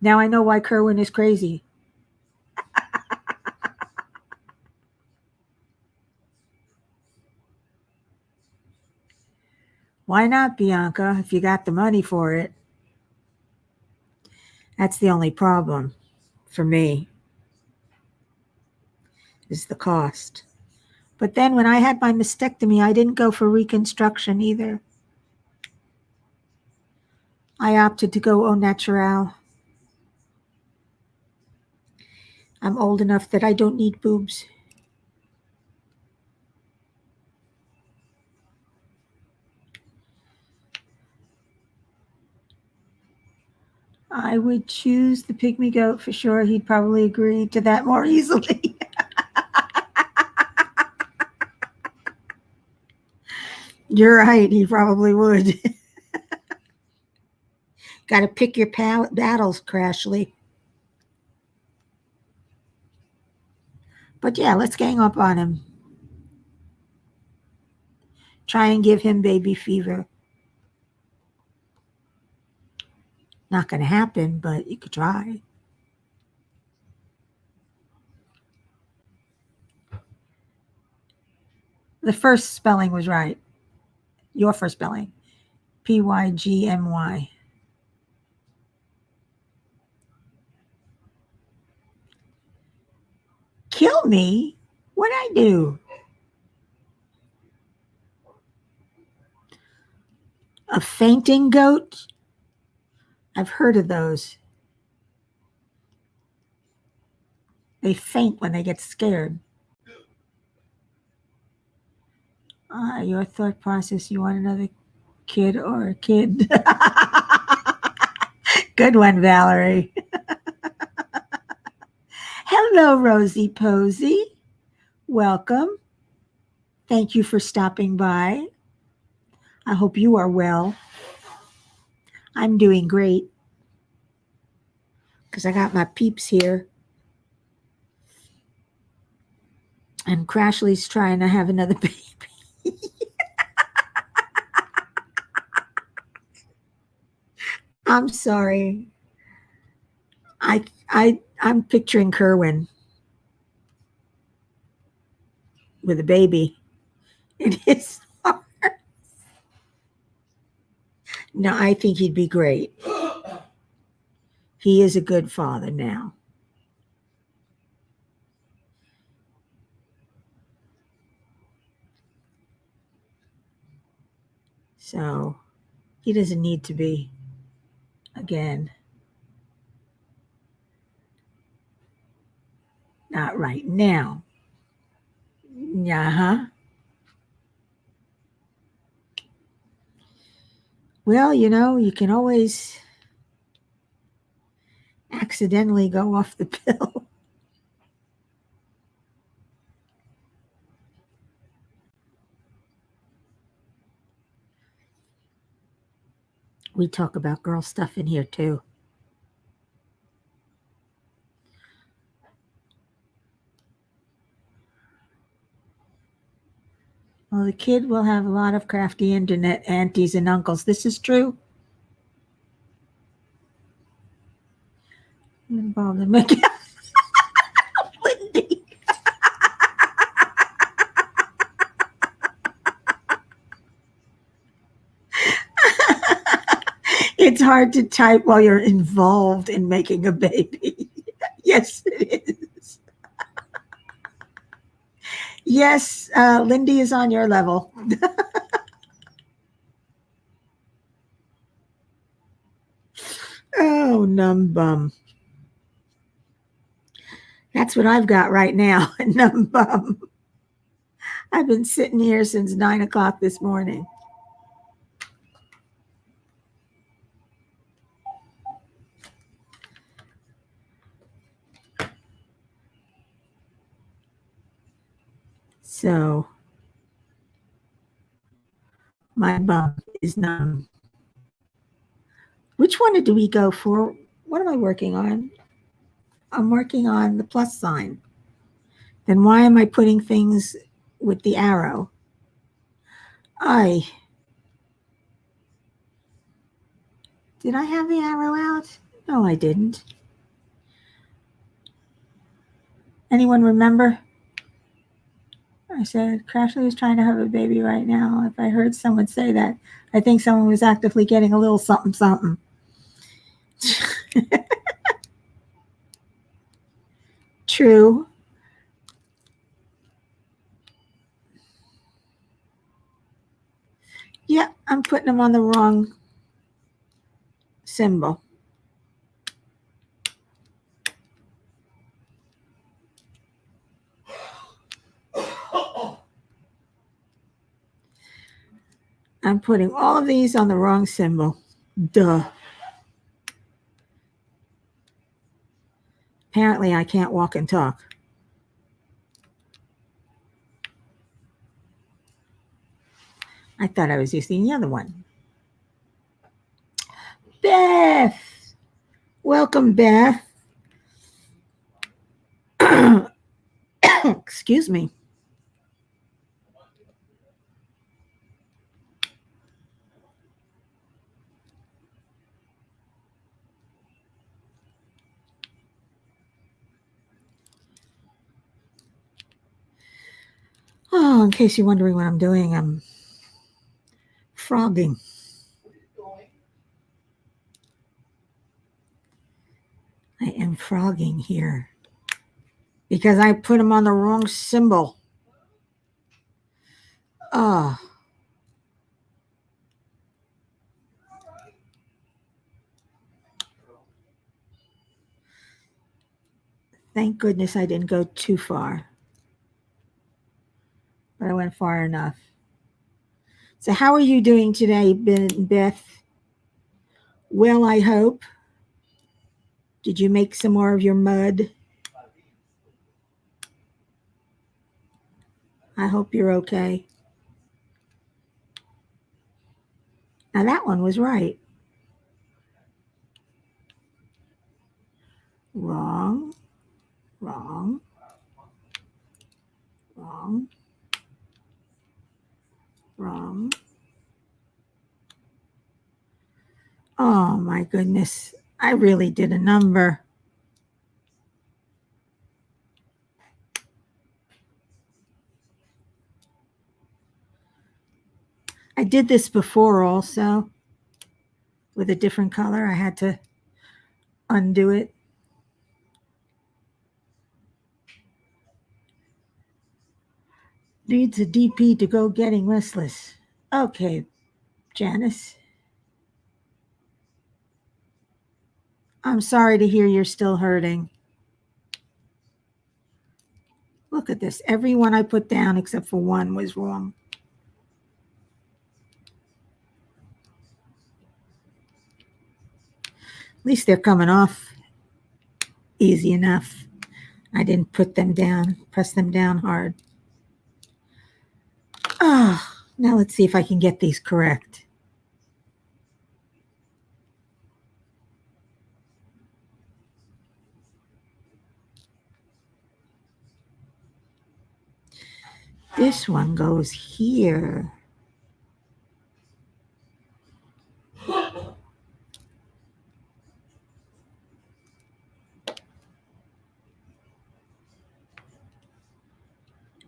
Now I know why Kerwin is crazy. Why not, Bianca, if you got the money for it? That's the only problem for me, is the cost. But then when I had my mastectomy, I didn't go for reconstruction either. I opted to go au naturel. I'm old enough that I don't need boobs. I would choose the pygmy goat for sure. He'd probably agree to that more easily. You're right. He probably would. Got to pick your battles, Crashly. But yeah, let's gang up on him. Try and give him baby fever. Not going to happen, but you could try. The first spelling was right. Your first spelling. Pygmy. Kill me? What'd I do? A fainting goat? I've heard of those. They faint when they get scared. Your thought process, you want another kid or a kid? Good one, Valerie. Hello, Rosie Posey. Welcome. Thank you for stopping by. I hope you are well. I'm doing great because I got my peeps here. And Crashly's trying to have another baby. I'm sorry. I'm picturing Kerwin with a baby in his arms. No, I think he'd be great. He is a good father now. So he doesn't need to be again. Not right now. Uh-huh. Well, you can always accidentally go off the pill. We talk about girl stuff in here too. Well, the kid will have a lot of crafty internet aunties and uncles. This is true. Involved in making Lindy. It's hard to type while you're involved in making a baby. Yes, it is. Yes, Lindy is on your level. Oh, numb bum. That's what I've got right now, a numb bum. I've been sitting here since 9 o'clock this morning. So my bum is numb. Which one do we go for? What am I working on? I'm working on the plus sign. Then why am I putting things with the arrow? Did I have the arrow out? No, I didn't. Anyone remember? I said, Crashly is trying to have a baby right now. If I heard someone say that, I think someone was actively getting a little something, something. True. Yeah, I'm putting them on the wrong symbol. I'm putting all of these on the wrong symbol. Duh. Apparently, I can't walk and talk. I thought I was using the other one. Beth. Welcome, Beth. Excuse me. Oh, in case you're wondering what I'm doing, I'm frogging. I am frogging here because I put them on the wrong symbol. Oh. Thank goodness I didn't go too far. But I went far enough. So how are you doing today, Beth? Well, I hope. Did you make some more of your mud? I hope you're okay. Now that one was right. Wrong, wrong, wrong, wrong. Oh my goodness. I really did a number. I did this before also with a different color. I had to undo it. Needs a DP to go getting listless. Okay, Janice. I'm sorry to hear you're still hurting. Look at this. Every one I put down except for one was wrong. At least they're coming off easy enough. I didn't put them down, press them down hard. Ah, now let's see if I can get these correct. This one goes here.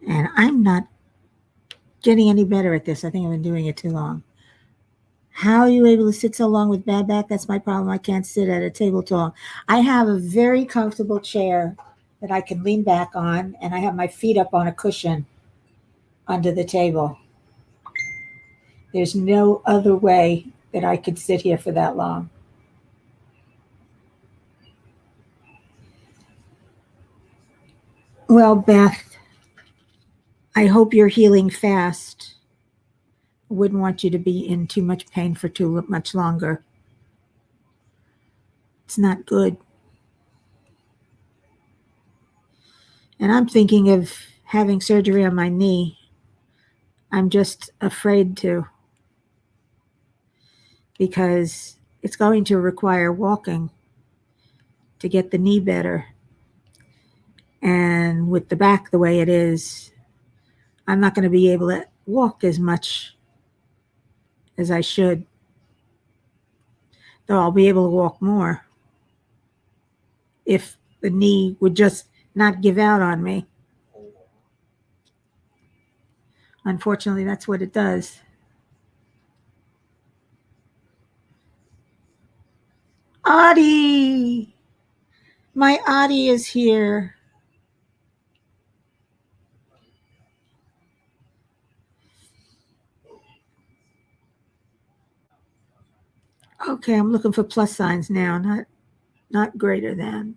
And I'm not getting any better at this. I think I've been doing it too long. How are you able to sit so long with bad back? That's my problem. I can't sit at a table tall. I have a very comfortable chair that I can lean back on, and I have my feet up on a cushion under the table. There's no other way that I could sit here for that long. Well, Beth, I hope you're healing fast. I wouldn't want you to be in too much pain for too much longer. It's not good. And I'm thinking of having surgery on my knee. I'm just afraid to, because it's going to require walking to get the knee better. And with the back the way it is, I'm not going to be able to walk as much as I should. Though I'll be able to walk more if the knee would just not give out on me. Unfortunately, that's what it does. Audie! My Audie is here. Okay, I'm looking for plus signs now, not greater than.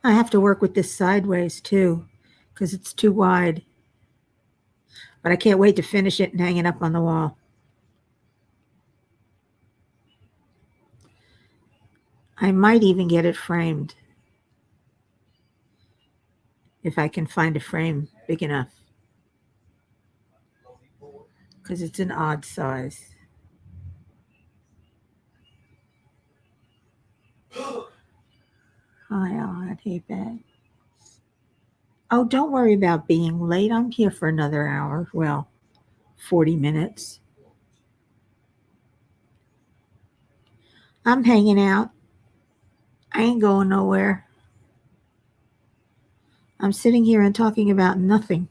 I have to work with this sideways too, because it's too wide. But I can't wait to finish it and hang it up on the wall. I might even get it framed if I can find a frame big enough, because it's an odd size. Hi, Odd. Hey, Beth. Oh, don't worry about being late. I'm here for another hour. Well, 40 minutes. I'm hanging out. I ain't going nowhere. I'm sitting here and talking about nothing.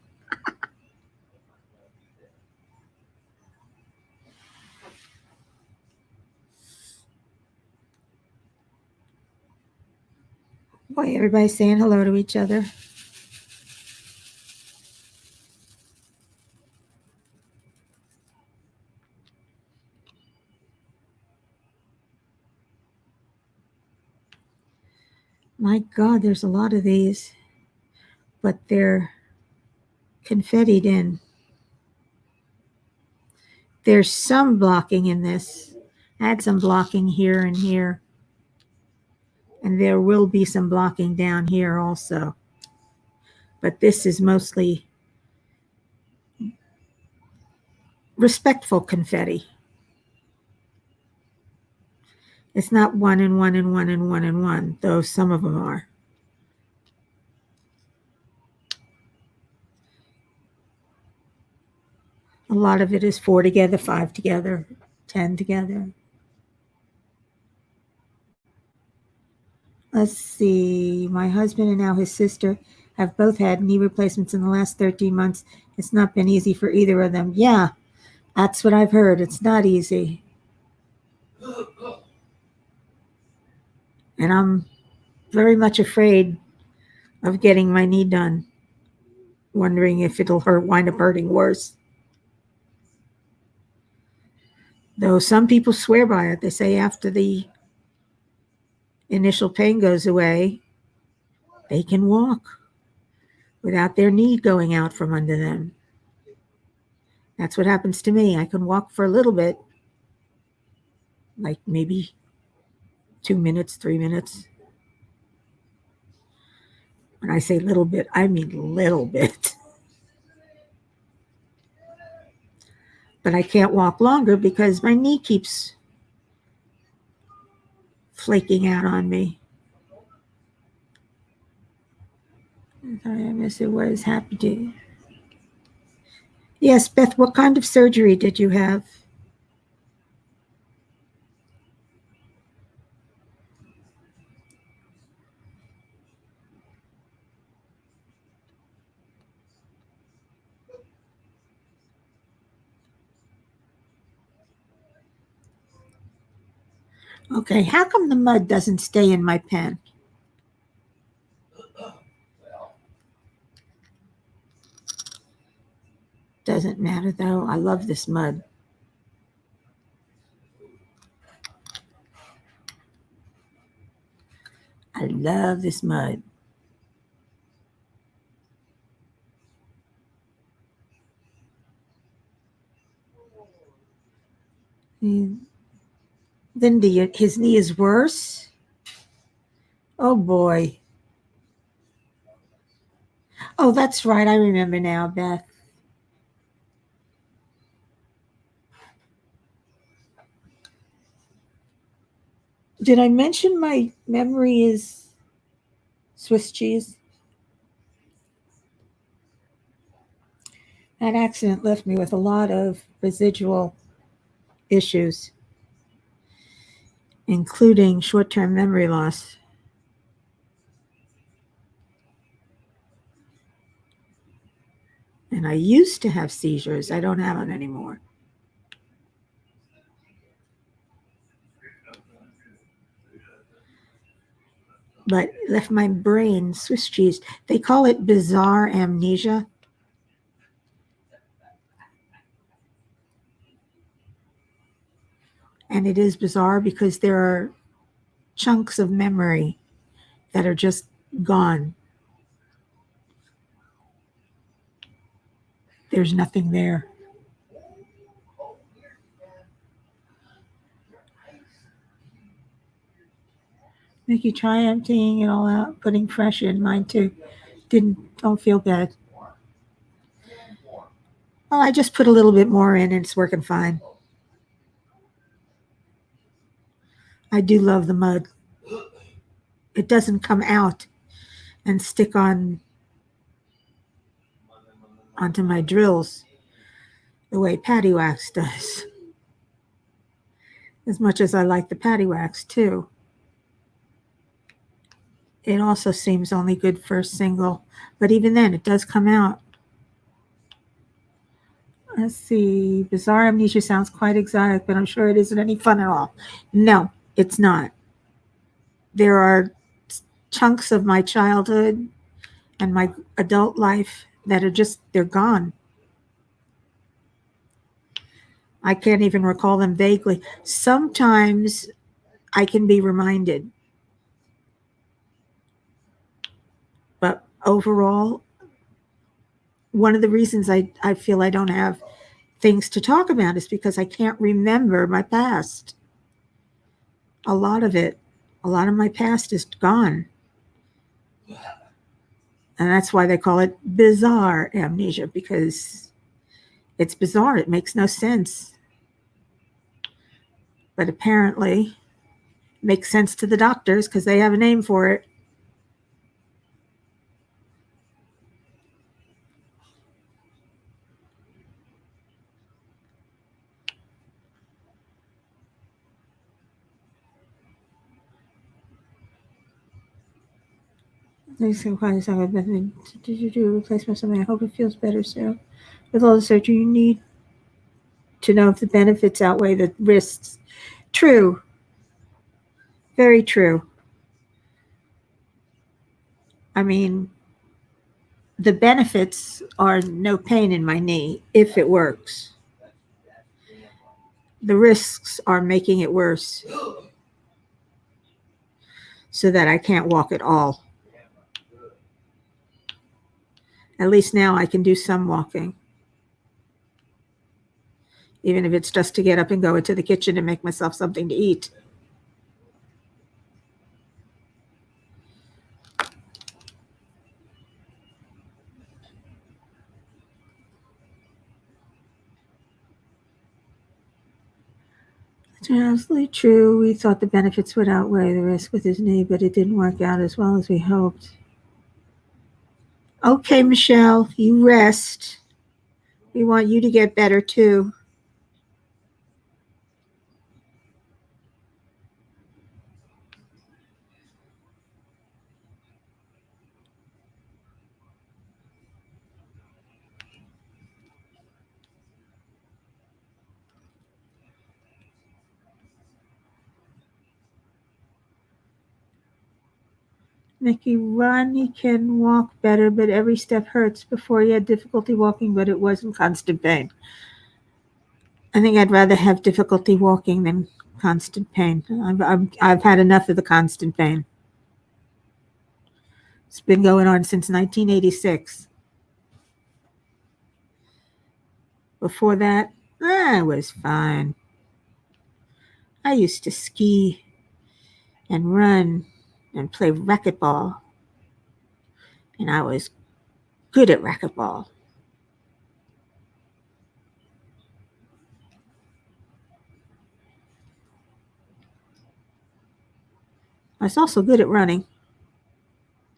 Boy, everybody's saying hello to each other. My God, there's a lot of these, but they're confettied in. There's some blocking in this. I had some blocking here and here. And there will be some blocking down here also. But this is mostly respectful confetti. It's not one and one and one and one and one, though some of them are. A lot of it is 4 together, 5 together, 10 together. Let's see. My husband and now his sister have both had knee replacements in the last 13 months. It's not been easy for either of them. Yeah, that's what I've heard. It's not easy. And I'm very much afraid of getting my knee done, wondering if it'll wind up hurting worse. Though some people swear by it. They say after the initial pain goes away, they can walk without their knee going out from under them. That's what happens to me. I can walk for a little bit, like maybe 2 minutes, 3 minutes. When I say little bit, I mean little bit. But I can't walk longer because my knee keeps flaking out on me. I miss it was happy to. Yes, Beth, what kind of surgery did you have? Okay, how come the mud doesn't stay in my pen? Doesn't matter though. I love this mud. I love this mud. Lindy, his knee is worse? Oh boy. Oh, that's right. I remember now, Beth. Did I mention my memory is Swiss cheese? That accident left me with a lot of residual issues, including short-term memory loss. And I used to have seizures. I don't have them anymore. But left my brain Swiss cheese. They call it bizarre amnesia. And it is bizarre because there are chunks of memory that are just gone. There's nothing there. Mickey, try emptying it all out, putting fresh in. Mine too. Don't feel bad. Well, I just put a little bit more in and it's working fine. I do love the mud. It doesn't come out and stick onto my drills the way Patty Wax does. As much as I like the Patty Wax too. It also seems only good for a single, but even then it does come out. Let's see. Bizarre amnesia sounds quite exotic, but I'm sure it isn't any fun at all. No, it's not. There are chunks of my childhood and my adult life that are just, they're gone. I can't even recall them vaguely. Sometimes I can be reminded, but overall, one of the reasons I feel I don't have things to talk about is because I can't remember my past. A lot of my past is gone. And that's why they call it bizarre amnesia, because it's bizarre. It makes no sense. But apparently, it makes sense to the doctors because they have a name for it. Did you do a replacement or something? I hope it feels better soon. With all the surgery, you need to know if the benefits outweigh the risks. True. Very true. I mean, the benefits are no pain in my knee if it works. The risks are making it worse so that I can't walk at all. At least now I can do some walking, even if it's just to get up and go into the kitchen and make myself something to eat. It's absolutely true. We thought the benefits would outweigh the risk with his knee, but it didn't work out as well as we hoped. Okay, Michelle, you rest. We want you to get better too. Nikki, Ronnie can walk better, but every step hurts. Before he had difficulty walking, but it wasn't constant pain. I think I'd rather have difficulty walking than constant pain. I've had enough of the constant pain. It's been going on since 1986. Before that, I was fine. I used to ski and run and play racquetball, and I was good at racquetball. I was also good at running.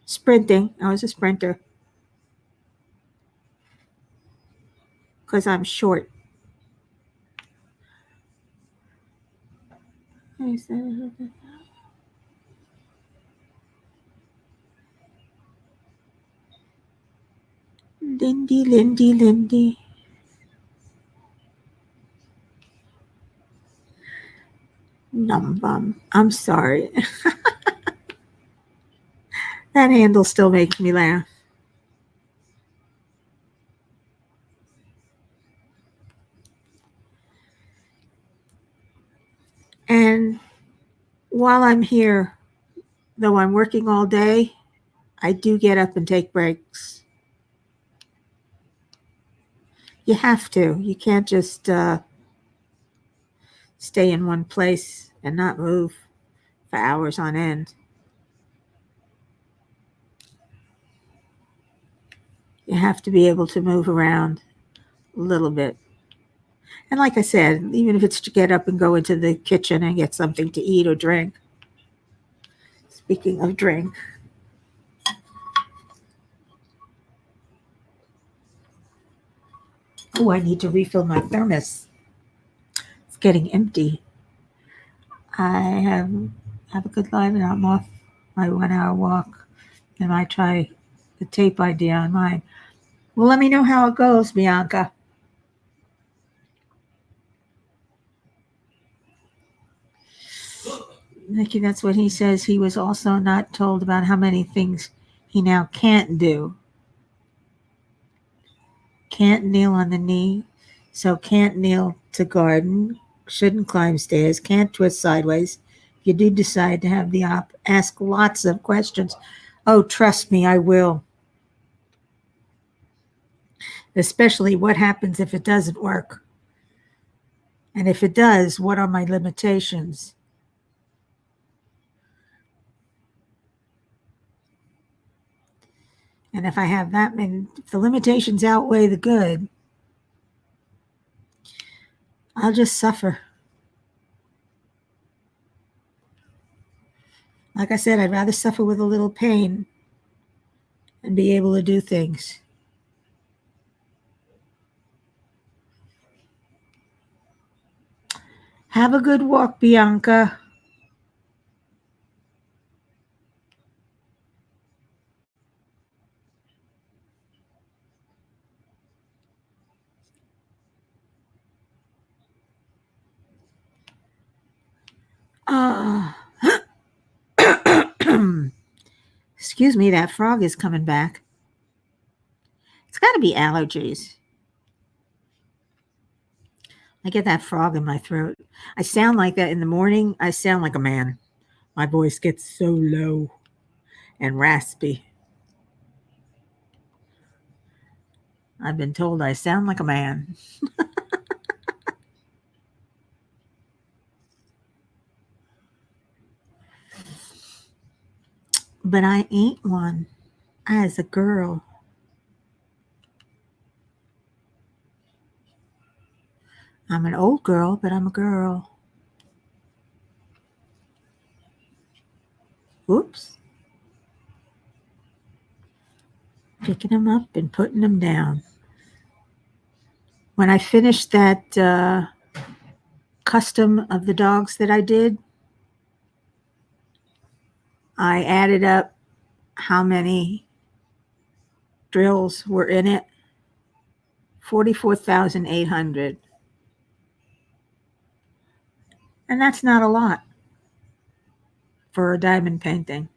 Sprinting, I was a sprinter. Because I'm short. Lindy. Numbum. I'm sorry. That handle still makes me laugh. And while I'm here, though I'm working all day, I do get up and take breaks. You have to. You can't just stay in one place and not move for hours on end. You have to be able to move around a little bit. And like I said, even if it's to get up and go into the kitchen and get something to eat or drink. Speaking of drink, oh, I need to refill my thermos. It's getting empty. I have a good life and I'm off my 1 hour walk. And I try the tape idea on mine. Well, let me know how it goes, Bianca. Nikki, that's what he says. He was also not told about how many things he now can't do. Can't kneel on the knee, so can't kneel to garden, shouldn't climb stairs, can't twist sideways. If you do decide to have the op, ask lots of questions. Oh, trust me, I will. Especially what happens if it doesn't work. And if it does, what are my limitations? And if I have that many, if the limitations outweigh the good, I'll just suffer. Like I said, I'd rather suffer with a little pain and be able to do things. Have a good walk, Bianca. Excuse me, that frog is coming back. It's got to be allergies. I get that frog in my throat. I sound like that in the morning. I sound like a man. My voice gets so low and raspy. I've been told I sound like a man. But I ain't one. As a girl. I'm an old girl, but I'm a girl. Oops. Picking them up and putting them down. When I finished that custom of the dogs that I did, I added up how many drills were in it. 44,800. And that's not a lot for a diamond painting.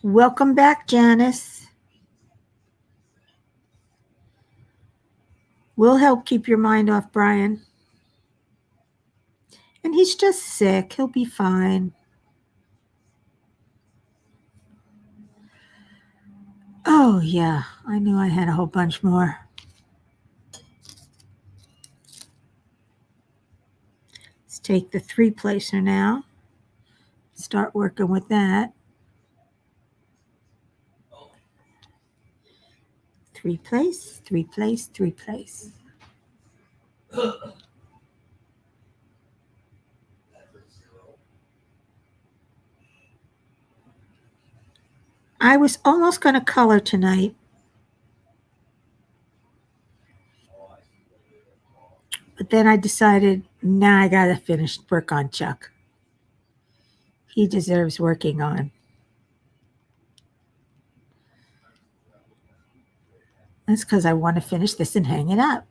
Welcome back, Janice. We'll help keep your mind off Brian. And he's just sick. He'll be fine. Oh, yeah. I knew I had a whole bunch more. Let's take the 3-placer now. Start working with that. 3-place, 3-place, 3-place. I was almost going to color tonight, but then I decided, nah, I got to finish work on Chuck. He deserves working on. That's because I want to finish this and hang it up.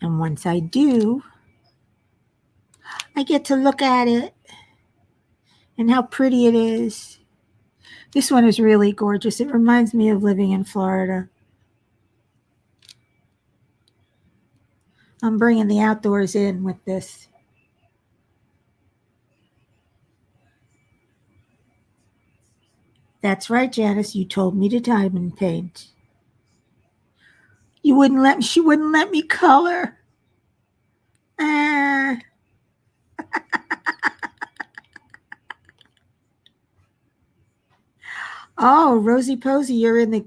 And once I do, I get to look at it and how pretty it is. This one is really gorgeous. It reminds me of living in Florida. I'm bringing the outdoors in with this. That's right, Janice. You told me to diamond paint. She wouldn't let me color. Ah. Oh, Rosie Posey, you're in the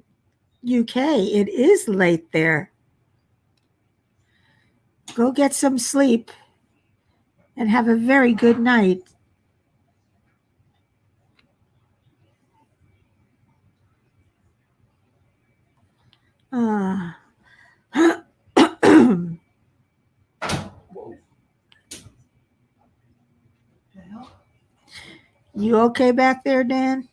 UK. It is late there. Go get some sleep and have a very good night. You okay back there, Dan?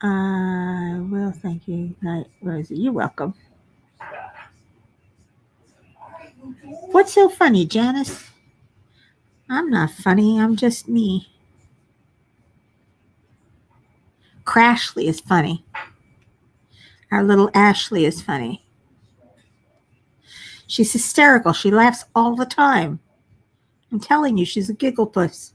Well, thank you. Night, Rosie. You're welcome. What's so funny, Janice? I'm not funny. I'm just me. Crashly is funny. Our little Ashley is funny. She's hysterical. She laughs all the time. I'm telling you, she's a giggle puss.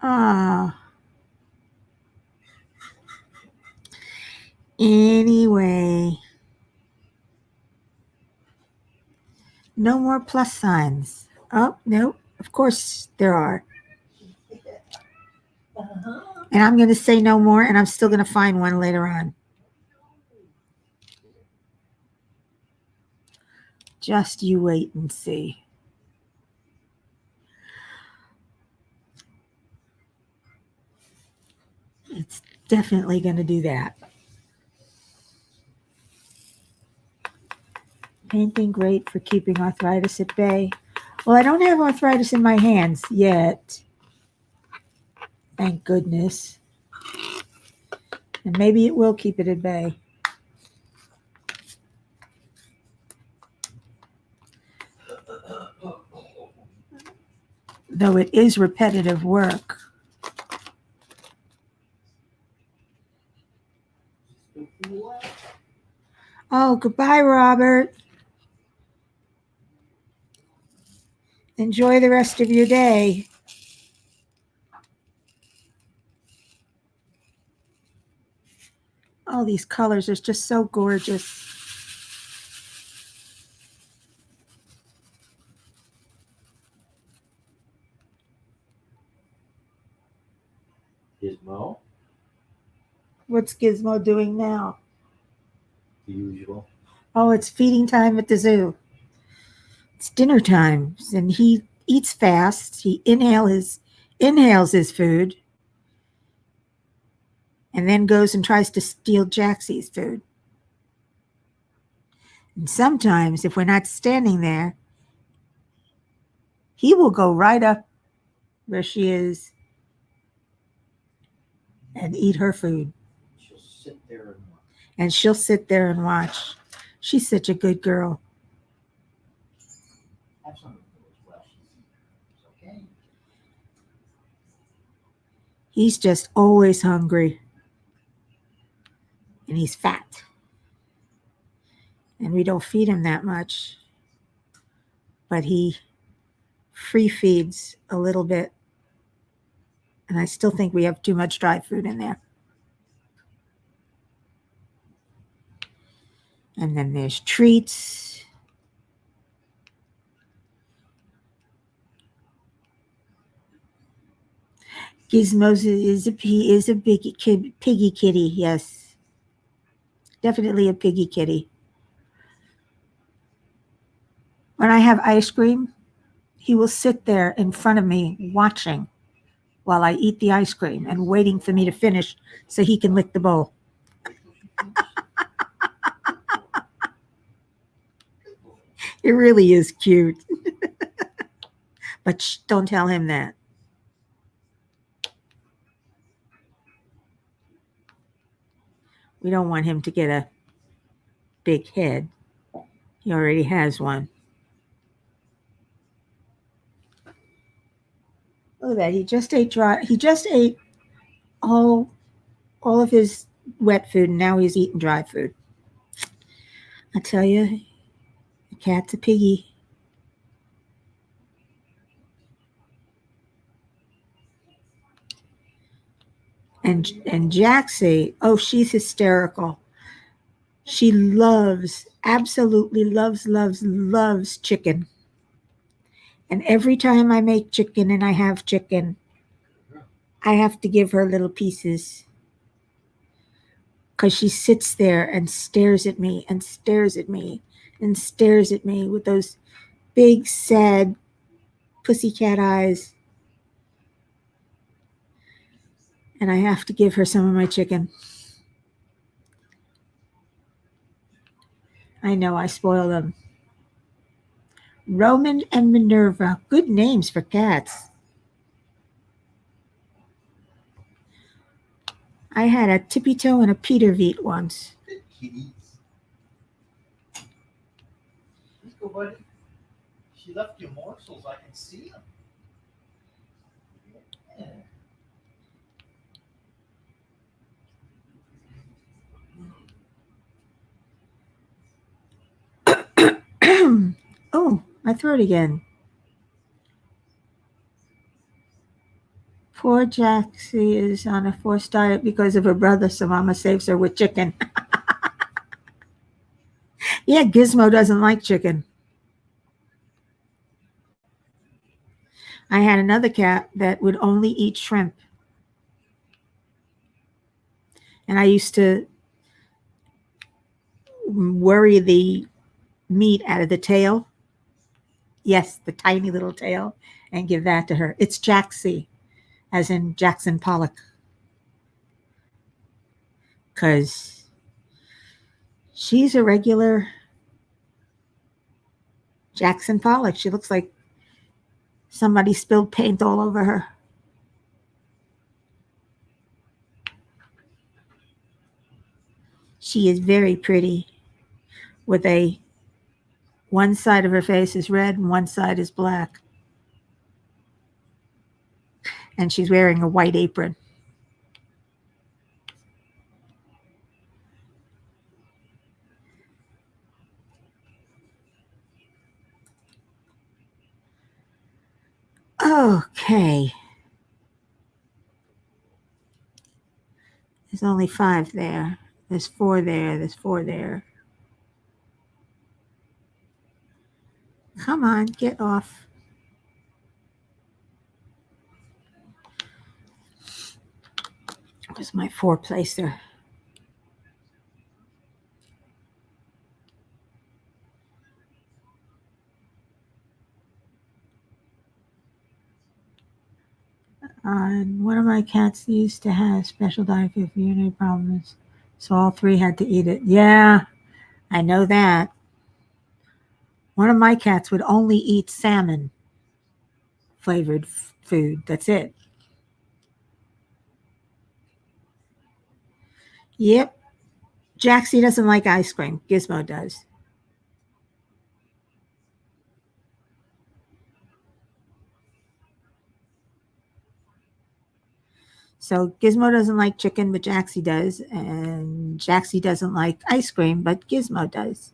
Ah. Anyway. No more plus signs. Oh, no. Of course there are. And I'm going to say no more, and I'm still going to find one later on. Just you wait and see. It's definitely going to do that. Painting great for keeping arthritis at bay. Well, I don't have arthritis in my hands yet. Thank goodness. And maybe it will keep it at bay. Though it is repetitive work. Oh, goodbye, Robert. Enjoy the rest of your day. Oh, these colors are just so gorgeous. Gizmo, What's Gizmo doing now? the usual. Oh, it's feeding time at the zoo. It's dinner time, and he eats fast. He inhales his food, and then goes and tries to steal Jaxie's food. And sometimes, if we're not standing there, he will go right up where she is and eat her food. She'll sit there and watch. And she'll sit there and watch. She's such a good girl. Have some of those flashes. It's okay. He's just always hungry. And he's fat. And we don't feed him that much. But he free feeds a little bit. And I still think we have too much dry food in there. And then there's treats. Gizmo's is a piggy kitty, yes. Definitely a piggy kitty. When I have ice cream, he will sit there in front of me watching while I eat the ice cream and waiting for me to finish so he can lick the bowl. It really is cute. But don't tell him that. We don't want him to get a big head. He already has one. Look at that. He just ate all of his wet food, and now he's eating dry food. I tell you, the cat's a piggy. And Jaxie, oh, she's hysterical. She absolutely loves chicken. And every time I make chicken and I have chicken, I have to give her little pieces. because she sits there and stares at me and stares at me and stares at me with those big, sad pussycat eyes. And I have to give her some of my chicken. I know I spoil them. Roman and Minerva. Good names for cats. I had a Tippy Toe and a Peter Veet once. Good kitties. Let's go, buddy. She left you morsels. I can see them. Yeah. Oh, my throat again. Poor Jaxie is on a forced diet because of her brother, so Mama saves her with chicken. Yeah, Gizmo doesn't like chicken. I had another cat that would only eat shrimp. And I used to worry the meat out of the tail. Yes, the tiny little tail, and give that to her. It's Jaxie, as in Jackson Pollock. Because she's a regular Jackson Pollock. She looks like somebody spilled paint all over her. She is very pretty with one side of her face is red and one side is black. And she's wearing a white apron. Okay. There's only 5 there. There's 4 there. There's 4 there. Come on, get off. Where's my 4 placer? And one of my cats used to have special diet for urinary problems, so all 3 had to eat it. Yeah, I know that. One of my cats would only eat salmon flavored food. That's it. Yep. Jaxie doesn't like ice cream. Gizmo does. So Gizmo doesn't like chicken, but Jaxie does. And Jaxie doesn't like ice cream, but Gizmo does.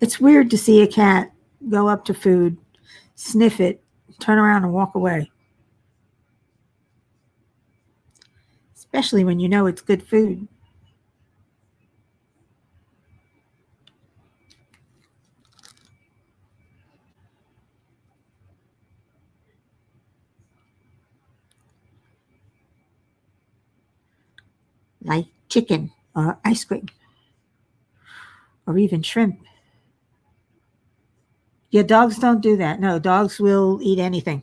It's weird to see a cat go up to food, sniff it, turn around and walk away. Especially when you know it's good food. Like chicken or ice cream or even shrimp. Yeah, dogs don't do that. No, dogs will eat anything.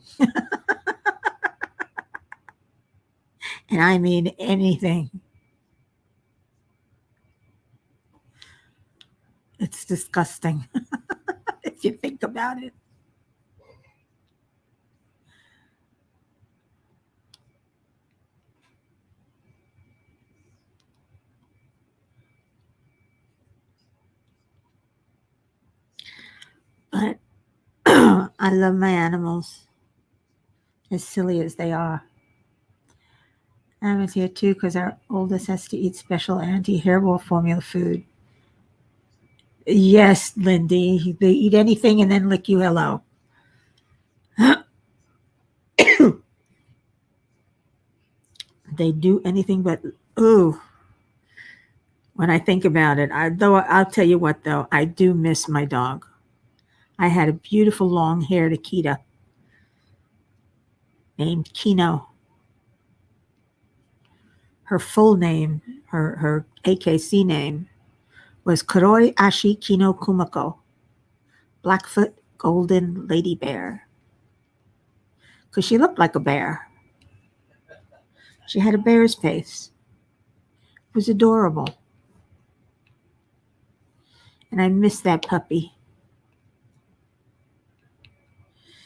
And I mean anything. It's disgusting if you think about it. But I love my animals, as silly as they are. Emma's here too because our oldest has to eat special anti-hairball formula food. Yes, Lindy, they eat anything and then lick you hello. They do anything but, ooh. When I think about it, I'll tell you what though, I do miss my dog. I had a beautiful long-haired Akita named Kino. Her full name, her AKC name, was Kuroi Ashi Kino Kumako, Blackfoot Golden Lady Bear. Because she looked like a bear. She had a bear's face. It was adorable. And I miss that puppy.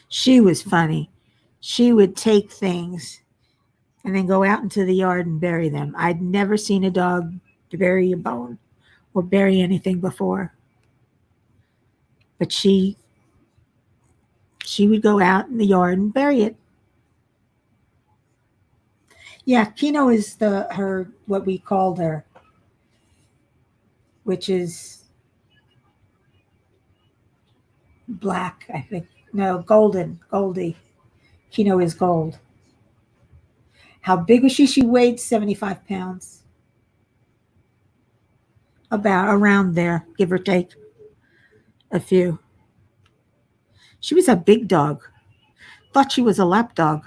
She was funny. She would take things and then go out into the yard and bury them. I'd never seen a dog bury a bone or bury anything before. But she would go out in the yard and bury it. Yeah, Kino is what we called her, which is black, I think. No, Goldie. Kino is gold. How big was she? She weighed 75 pounds. About around there, give or take a few. She was a big dog. Thought she was a lap dog.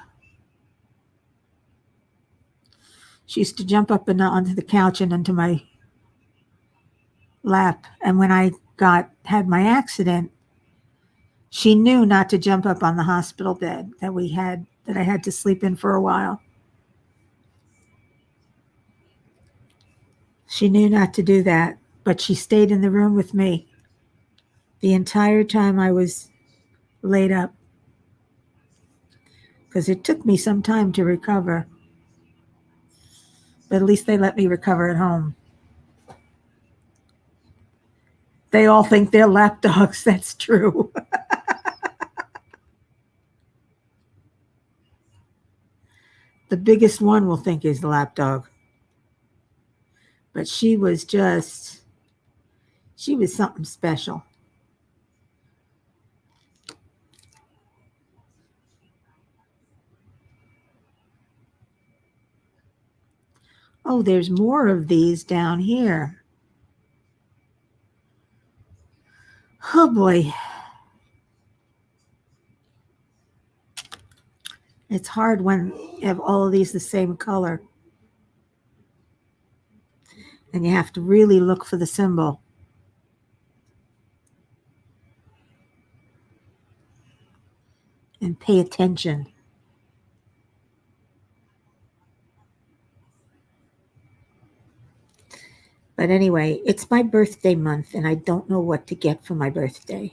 She used to jump up and onto the couch and into my lap. And when I had my accident, she knew not to jump up on the hospital bed that I had to sleep in for a while. She knew not to do that, but she stayed in the room with me the entire time I was laid up, because it took me some time to recover. But at least they let me recover at home. They all think they're lap dogs. That's true. The biggest one will think is the lap dog. But she was something special. Oh, there's more of these down here. Oh boy. It's hard when you have all of these the same color. And you have to really look for the symbol. And pay attention. But anyway, it's my birthday month, and I don't know what to get for my birthday.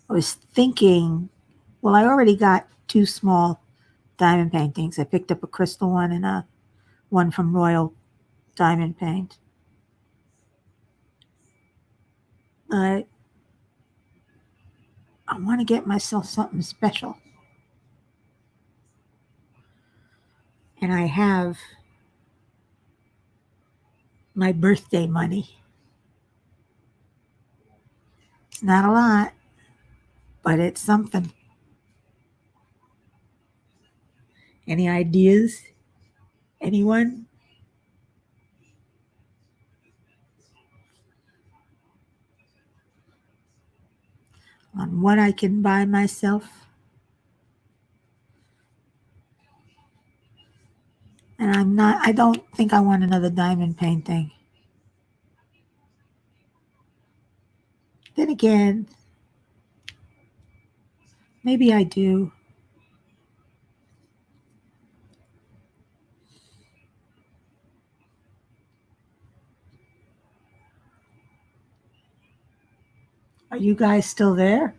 I was thinking, well, I already got 2 small diamond paintings. I picked up a crystal one and a one from Royal Diamond Paint. I want to get myself something special. And I have my birthday money. It's not a lot, but it's something. Any ideas? Anyone? On what I can buy myself? And I don't think I want another diamond painting. Then again, maybe I do. Are you guys still there?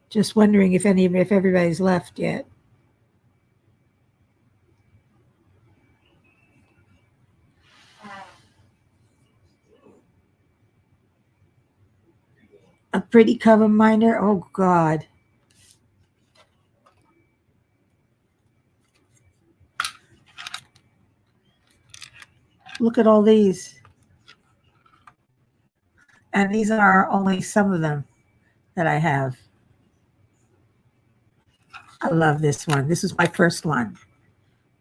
Just wondering if everybody's left yet. A pretty cover minder? Oh, God. Look at all these. And these are only some of them that I have. I love this one. This is my first one.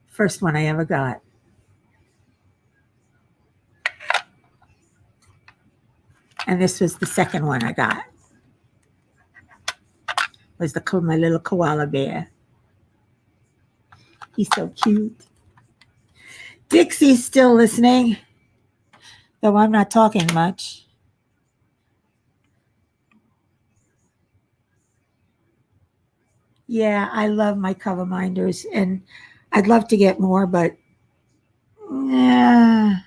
First one I ever got. And this was the second one I got. was my little koala bear. He's so cute. Dixie's still listening, though I'm not talking much. Yeah, I love my cover minders, and I'd love to get more, but yeah,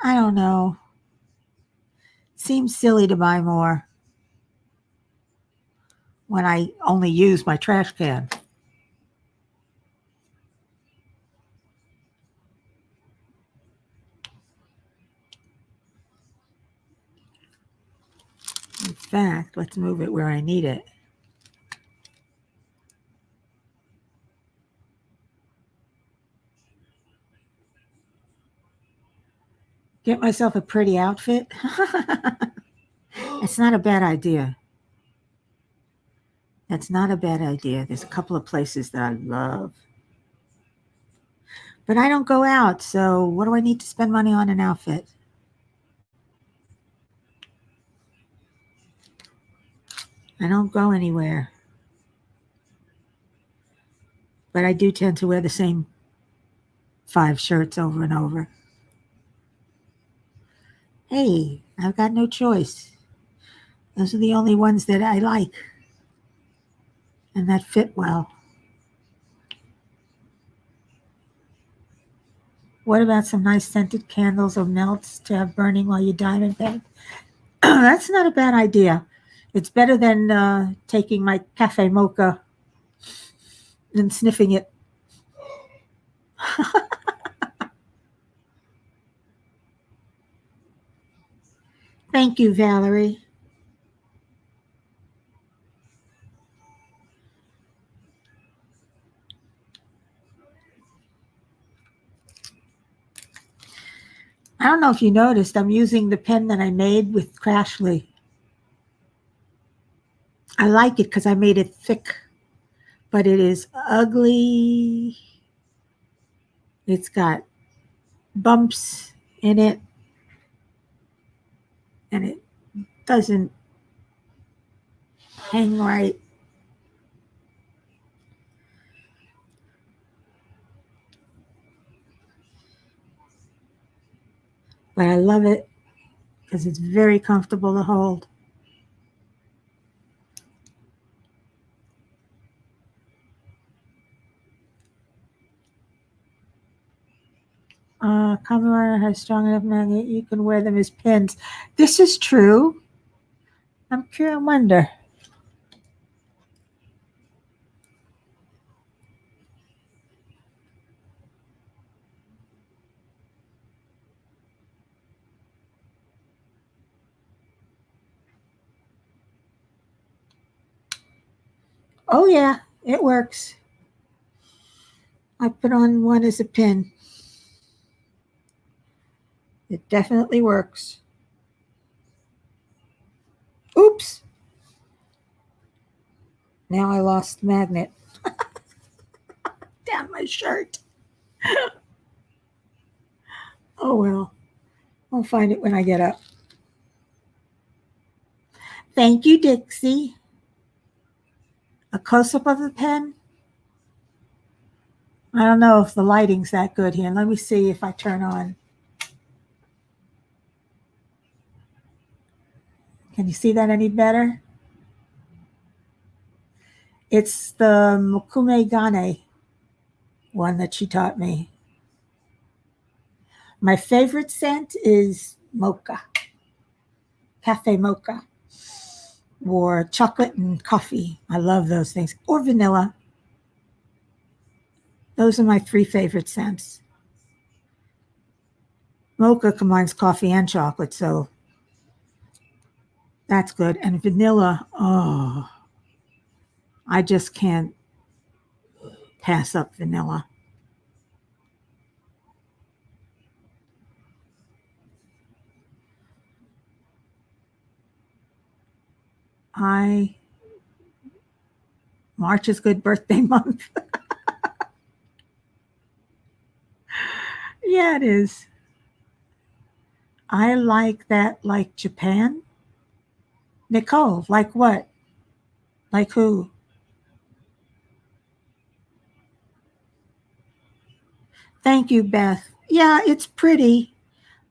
I don't know. Seems silly to buy more when I only use my trash can. In fact, let's move it where I need it. Get myself a pretty outfit. It's not a bad idea. That's not a bad idea. There's a couple of places that I love. But I don't go out, so what do I need to spend money on an outfit? I don't go anywhere. But I do tend to wear the same 5 shirts over and over. Hey, I've got no choice. Those are the only ones that I like and that fit well. What about some nice scented candles or melts to have burning while you diamond paint? That's not a bad idea. It's better than taking my cafe mocha and sniffing it. Thank you, Valerie. I don't know if you noticed, I'm using the pen that I made with Crashly. I like it because I made it thick, but it is ugly. It's got bumps in it, and it doesn't hang right. But I love it because it's very comfortable to hold. Common has strong enough magnet, you can wear them as pins. This is true. I'm curious, I wonder. Oh yeah, it works. I put on one as a pin. It definitely works. Oops. Now I lost the magnet. Down my shirt. Oh well. I'll find it when I get up. Thank you, Dixie. A close-up of the pen? I don't know if the lighting's that good here. Let me see if I turn on. Can you see that any better? It's the Mokume Gane one that she taught me. My favorite scent is mocha, cafe mocha, or chocolate and coffee. I love those things. Or vanilla. Those are my 3 favorite scents. Mocha combines coffee and chocolate, so that's good. And vanilla, oh, I just can't pass up vanilla. March is good birthday month. Yeah, it is. I like that, like Japan. Nicole, like what? Like who? Thank you, Beth. Yeah, it's pretty,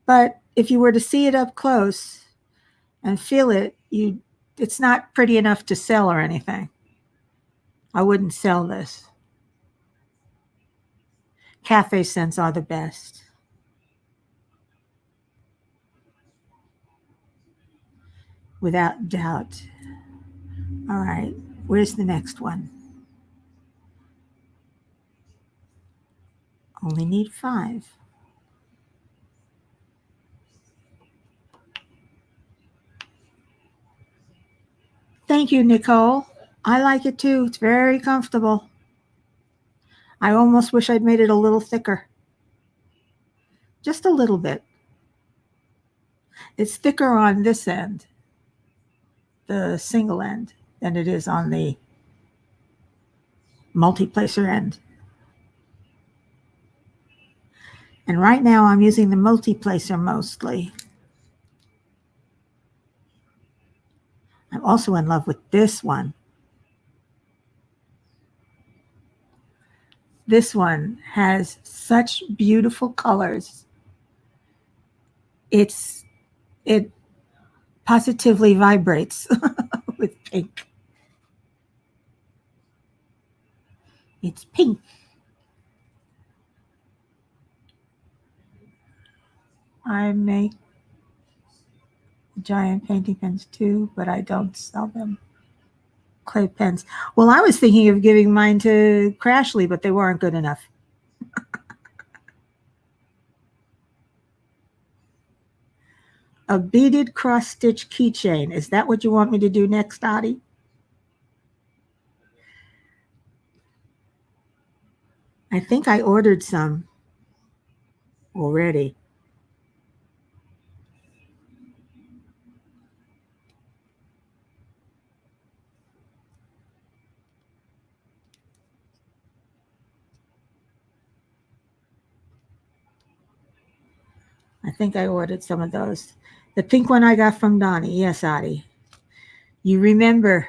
but if you were to see it up close and feel it, it's not pretty enough to sell or anything. I wouldn't sell this. Cafe scents are the best. Without doubt. All right, where's the next one? Only need 5. Thank you, Nicole. I like it too. It's very comfortable. I almost wish I'd made it a little thicker. Just a little bit. It's thicker on this end, the single end, than it is on the multi-placer end. And right now I'm using the multi-placer mostly. I'm also in love with this one. This one has such beautiful colors. It positively vibrates with pink. It's pink. I make giant painting pens too, but I don't sell them. Clay pens. Well, I was thinking of giving mine to Crashly, but they weren't good enough. A beaded cross-stitch keychain. Is that what you want me to do next, Dottie? I think I ordered some already. I think I ordered some of those. The pink one I got from Donnie. Yes, Addie. You remember.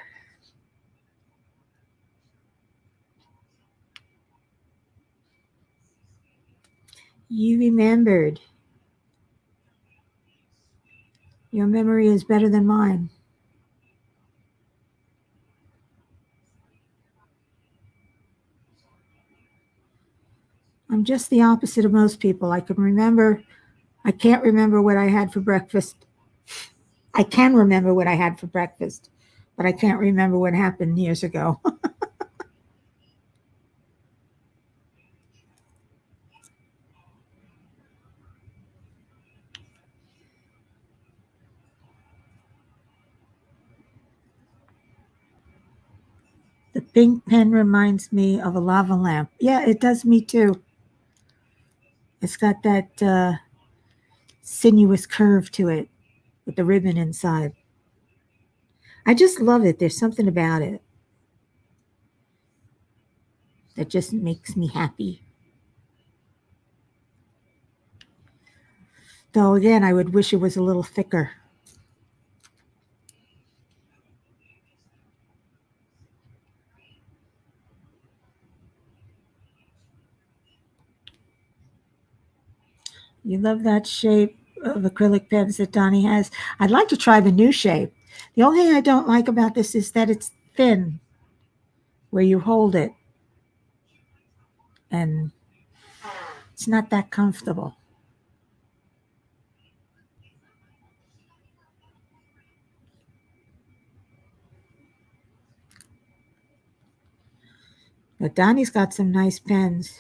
You remembered. Your memory is better than mine. I'm just the opposite of most people. I can't remember what I had for breakfast. I can remember what I had for breakfast, but I can't remember what happened years ago. The pink pen reminds me of a lava lamp. Yeah, it does me too. It's got that sinuous curve to it with the ribbon inside. I just love it. There's something about it that just makes me happy. Though again, I would wish it was a little thicker. You love that shape of acrylic pens that Donnie has. I'd like to try the new shape. The only thing I don't like about this is that it's thin where you hold it. And it's not that comfortable. But Donnie's got some nice pens.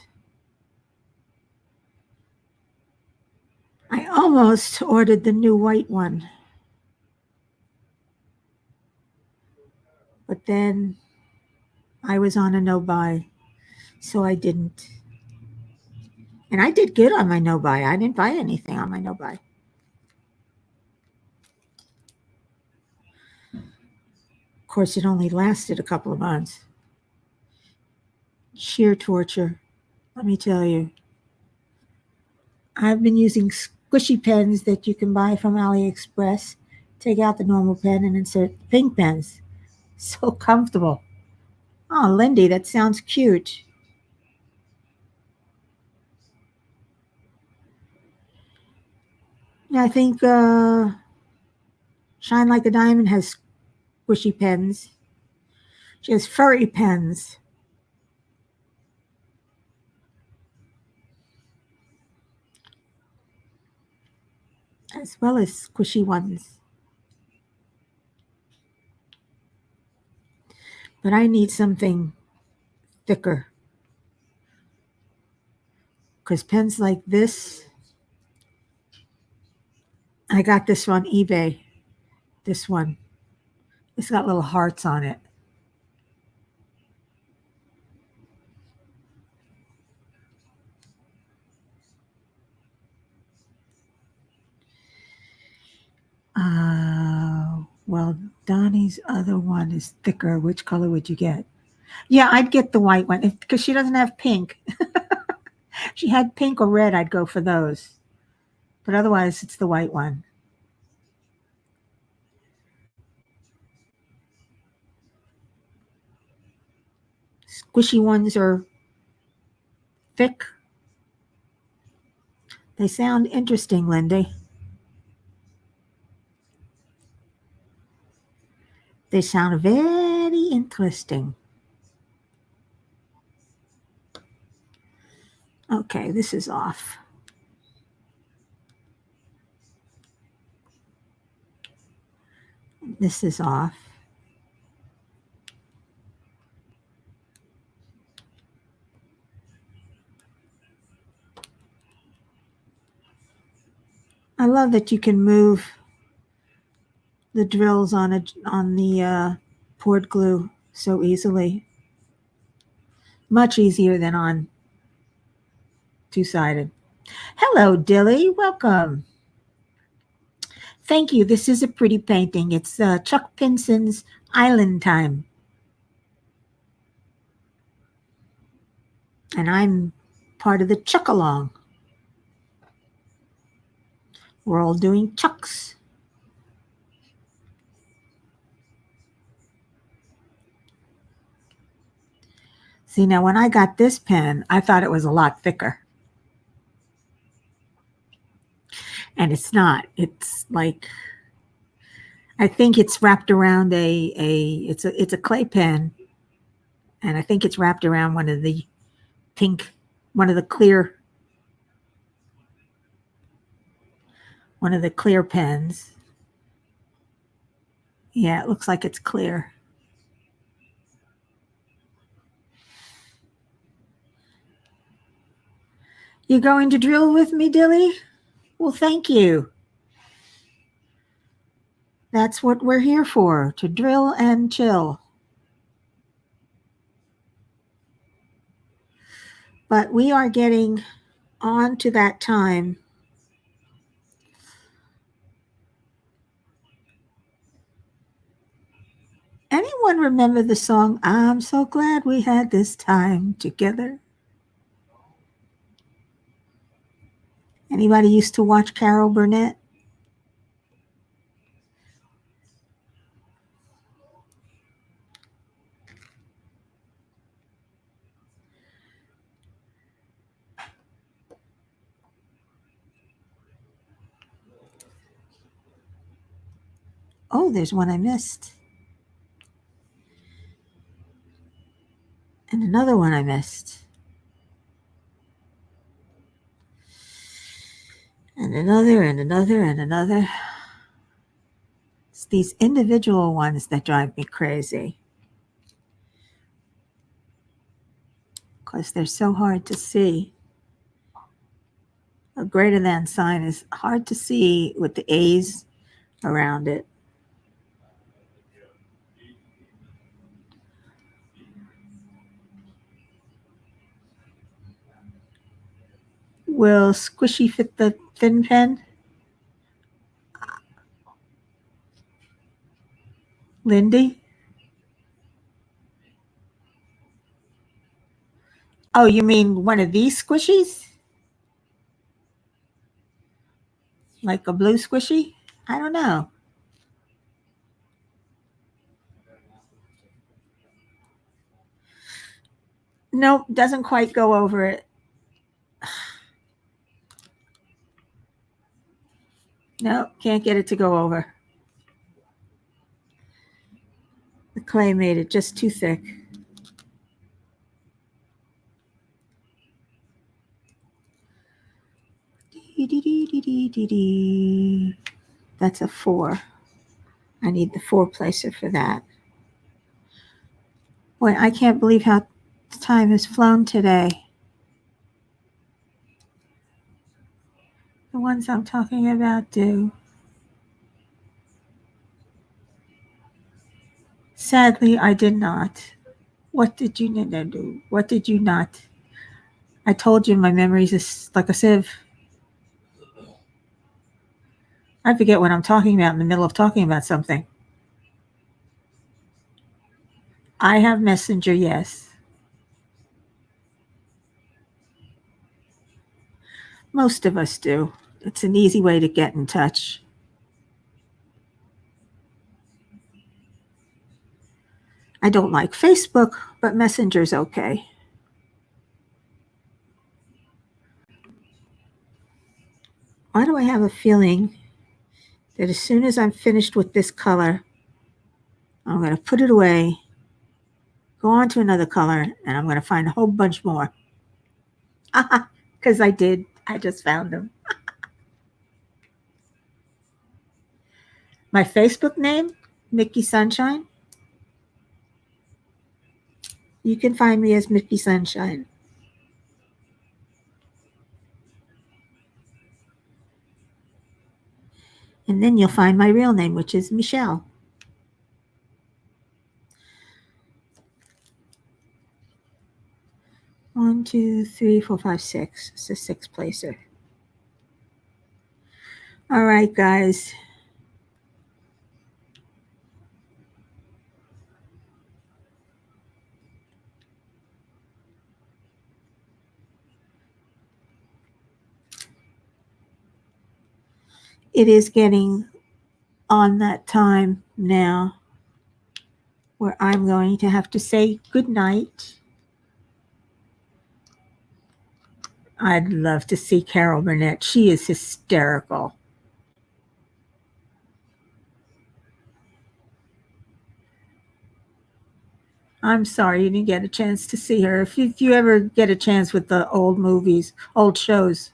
I almost ordered the new white one. But then I was on a no buy, so I didn't. And I did good on my no buy. I didn't buy anything on my no buy. Of course, it only lasted a couple of months. Sheer torture, let me tell you. I've been using squishy pens that you can buy from AliExpress. Take out the normal pen and insert pink pens. So comfortable. Oh, Lindy, that sounds cute. Yeah, I think Shine Like a Diamond has squishy pens. She has furry pens. As well as squishy ones. But I need something thicker. Because pens like this, I got this on eBay. This one. It's got little hearts on it. Well, Donnie's other one is thicker. Which color would you get? Yeah, I'd get the white one because she doesn't have pink. She had pink or red, I'd go for those. But otherwise, it's the white one. Squishy ones are thick. They sound interesting, Lindy. They sound very interesting. Okay, this is off. This is off. I love that you can move the drills on the poured glue so easily. Much easier than on two-sided. Hello, Dilly. Welcome. Thank you. This is a pretty painting. It's Chuck Pinson's Island Time. And I'm part of the Chuck Along. We're all doing chucks. See, now when I got this pen, I thought it was a lot thicker. And it's not. It's like, I think it's wrapped around it's a clay pen. And I think it's wrapped around one of the clear pens. Yeah, it looks like it's clear. You going to drill with me, Dilly? Well, thank you. That's what we're here for, to drill and chill. But we are getting on to that time. Anyone remember the song, I'm so glad we had this time together? Anybody used to watch Carol Burnett? Oh, there's one I missed. And another one I missed. And another and another and another. It's these individual ones that drive me crazy. Because they're so hard to see. A greater than sign is hard to see with the A's around it. Will Squishy fit the thin pen? Lindy? Oh, you mean one of these squishies? Like a blue squishy? I don't know. Nope, doesn't quite go over it. Nope, can't get it to go over. The clay made it just too thick. That's a 4. I need the 4 placer for that. Boy, I can't believe how time has flown today. The ones I'm talking about do. Sadly, I did not. What did you do? What did you not? I told you my memories is like a sieve. I forget what I'm talking about in the middle of talking about something. I have Messenger, yes. Most of us do. It's an easy way to get in touch. I don't like Facebook, but Messenger's okay. Why do I have a feeling that as soon as I'm finished with this color, I'm going to put it away, go on to another color, and I'm going to find a whole bunch more. Because I did. I just found them. My Facebook name, Mickey Sunshine. You can find me as Mickey Sunshine. And then you'll find my real name, which is Michelle. One, two, three, four, five, six. It's a 6 placer. All right, guys. It is getting on that time now where I'm going to have to say good night. I'd love to see Carol Burnett. She is hysterical. I'm sorry you didn't get a chance to see her. If you ever get a chance with the old movies, old shows,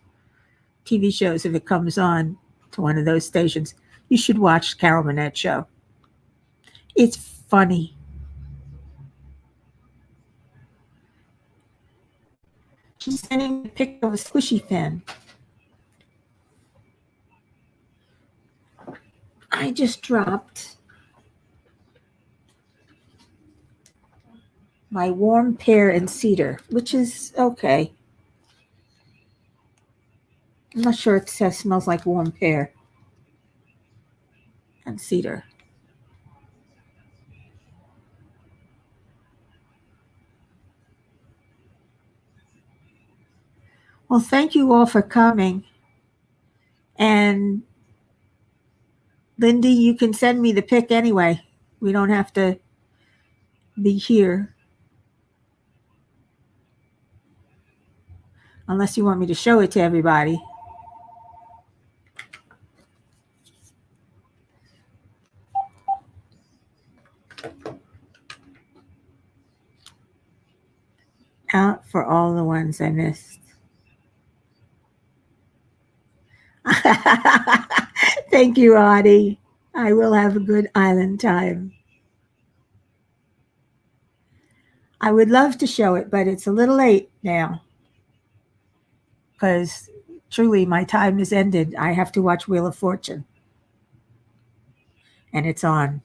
TV shows, if it comes on to one of those stations, you should watch Carol Burnett show. It's funny. She's sending a picture of a squishy fin. I just dropped my warm pear and cedar, which is okay. I'm not sure it says smells like warm pear and cedar. Well, thank you all for coming. And Lindy, you can send me the pic anyway. We don't have to be here. Unless you want me to show it to everybody. Out for all the ones I missed. Thank you, Audie. I will have a good island time. I would love to show it, but it's a little late now. Because truly, my time is ended. I have to watch Wheel of Fortune. And it's on.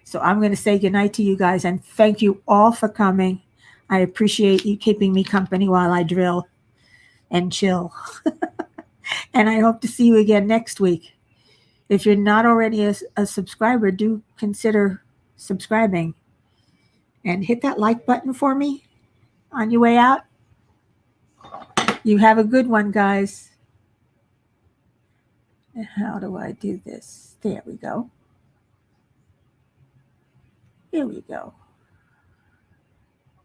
So I'm going to say goodnight to you guys and thank you all for coming. I appreciate you keeping me company while I drill and chill. And I hope to see you again next week. If you're not already a subscriber, do consider subscribing. And hit that like button for me on your way out. You have a good one, guys. How do I do this? There we go. Here we go.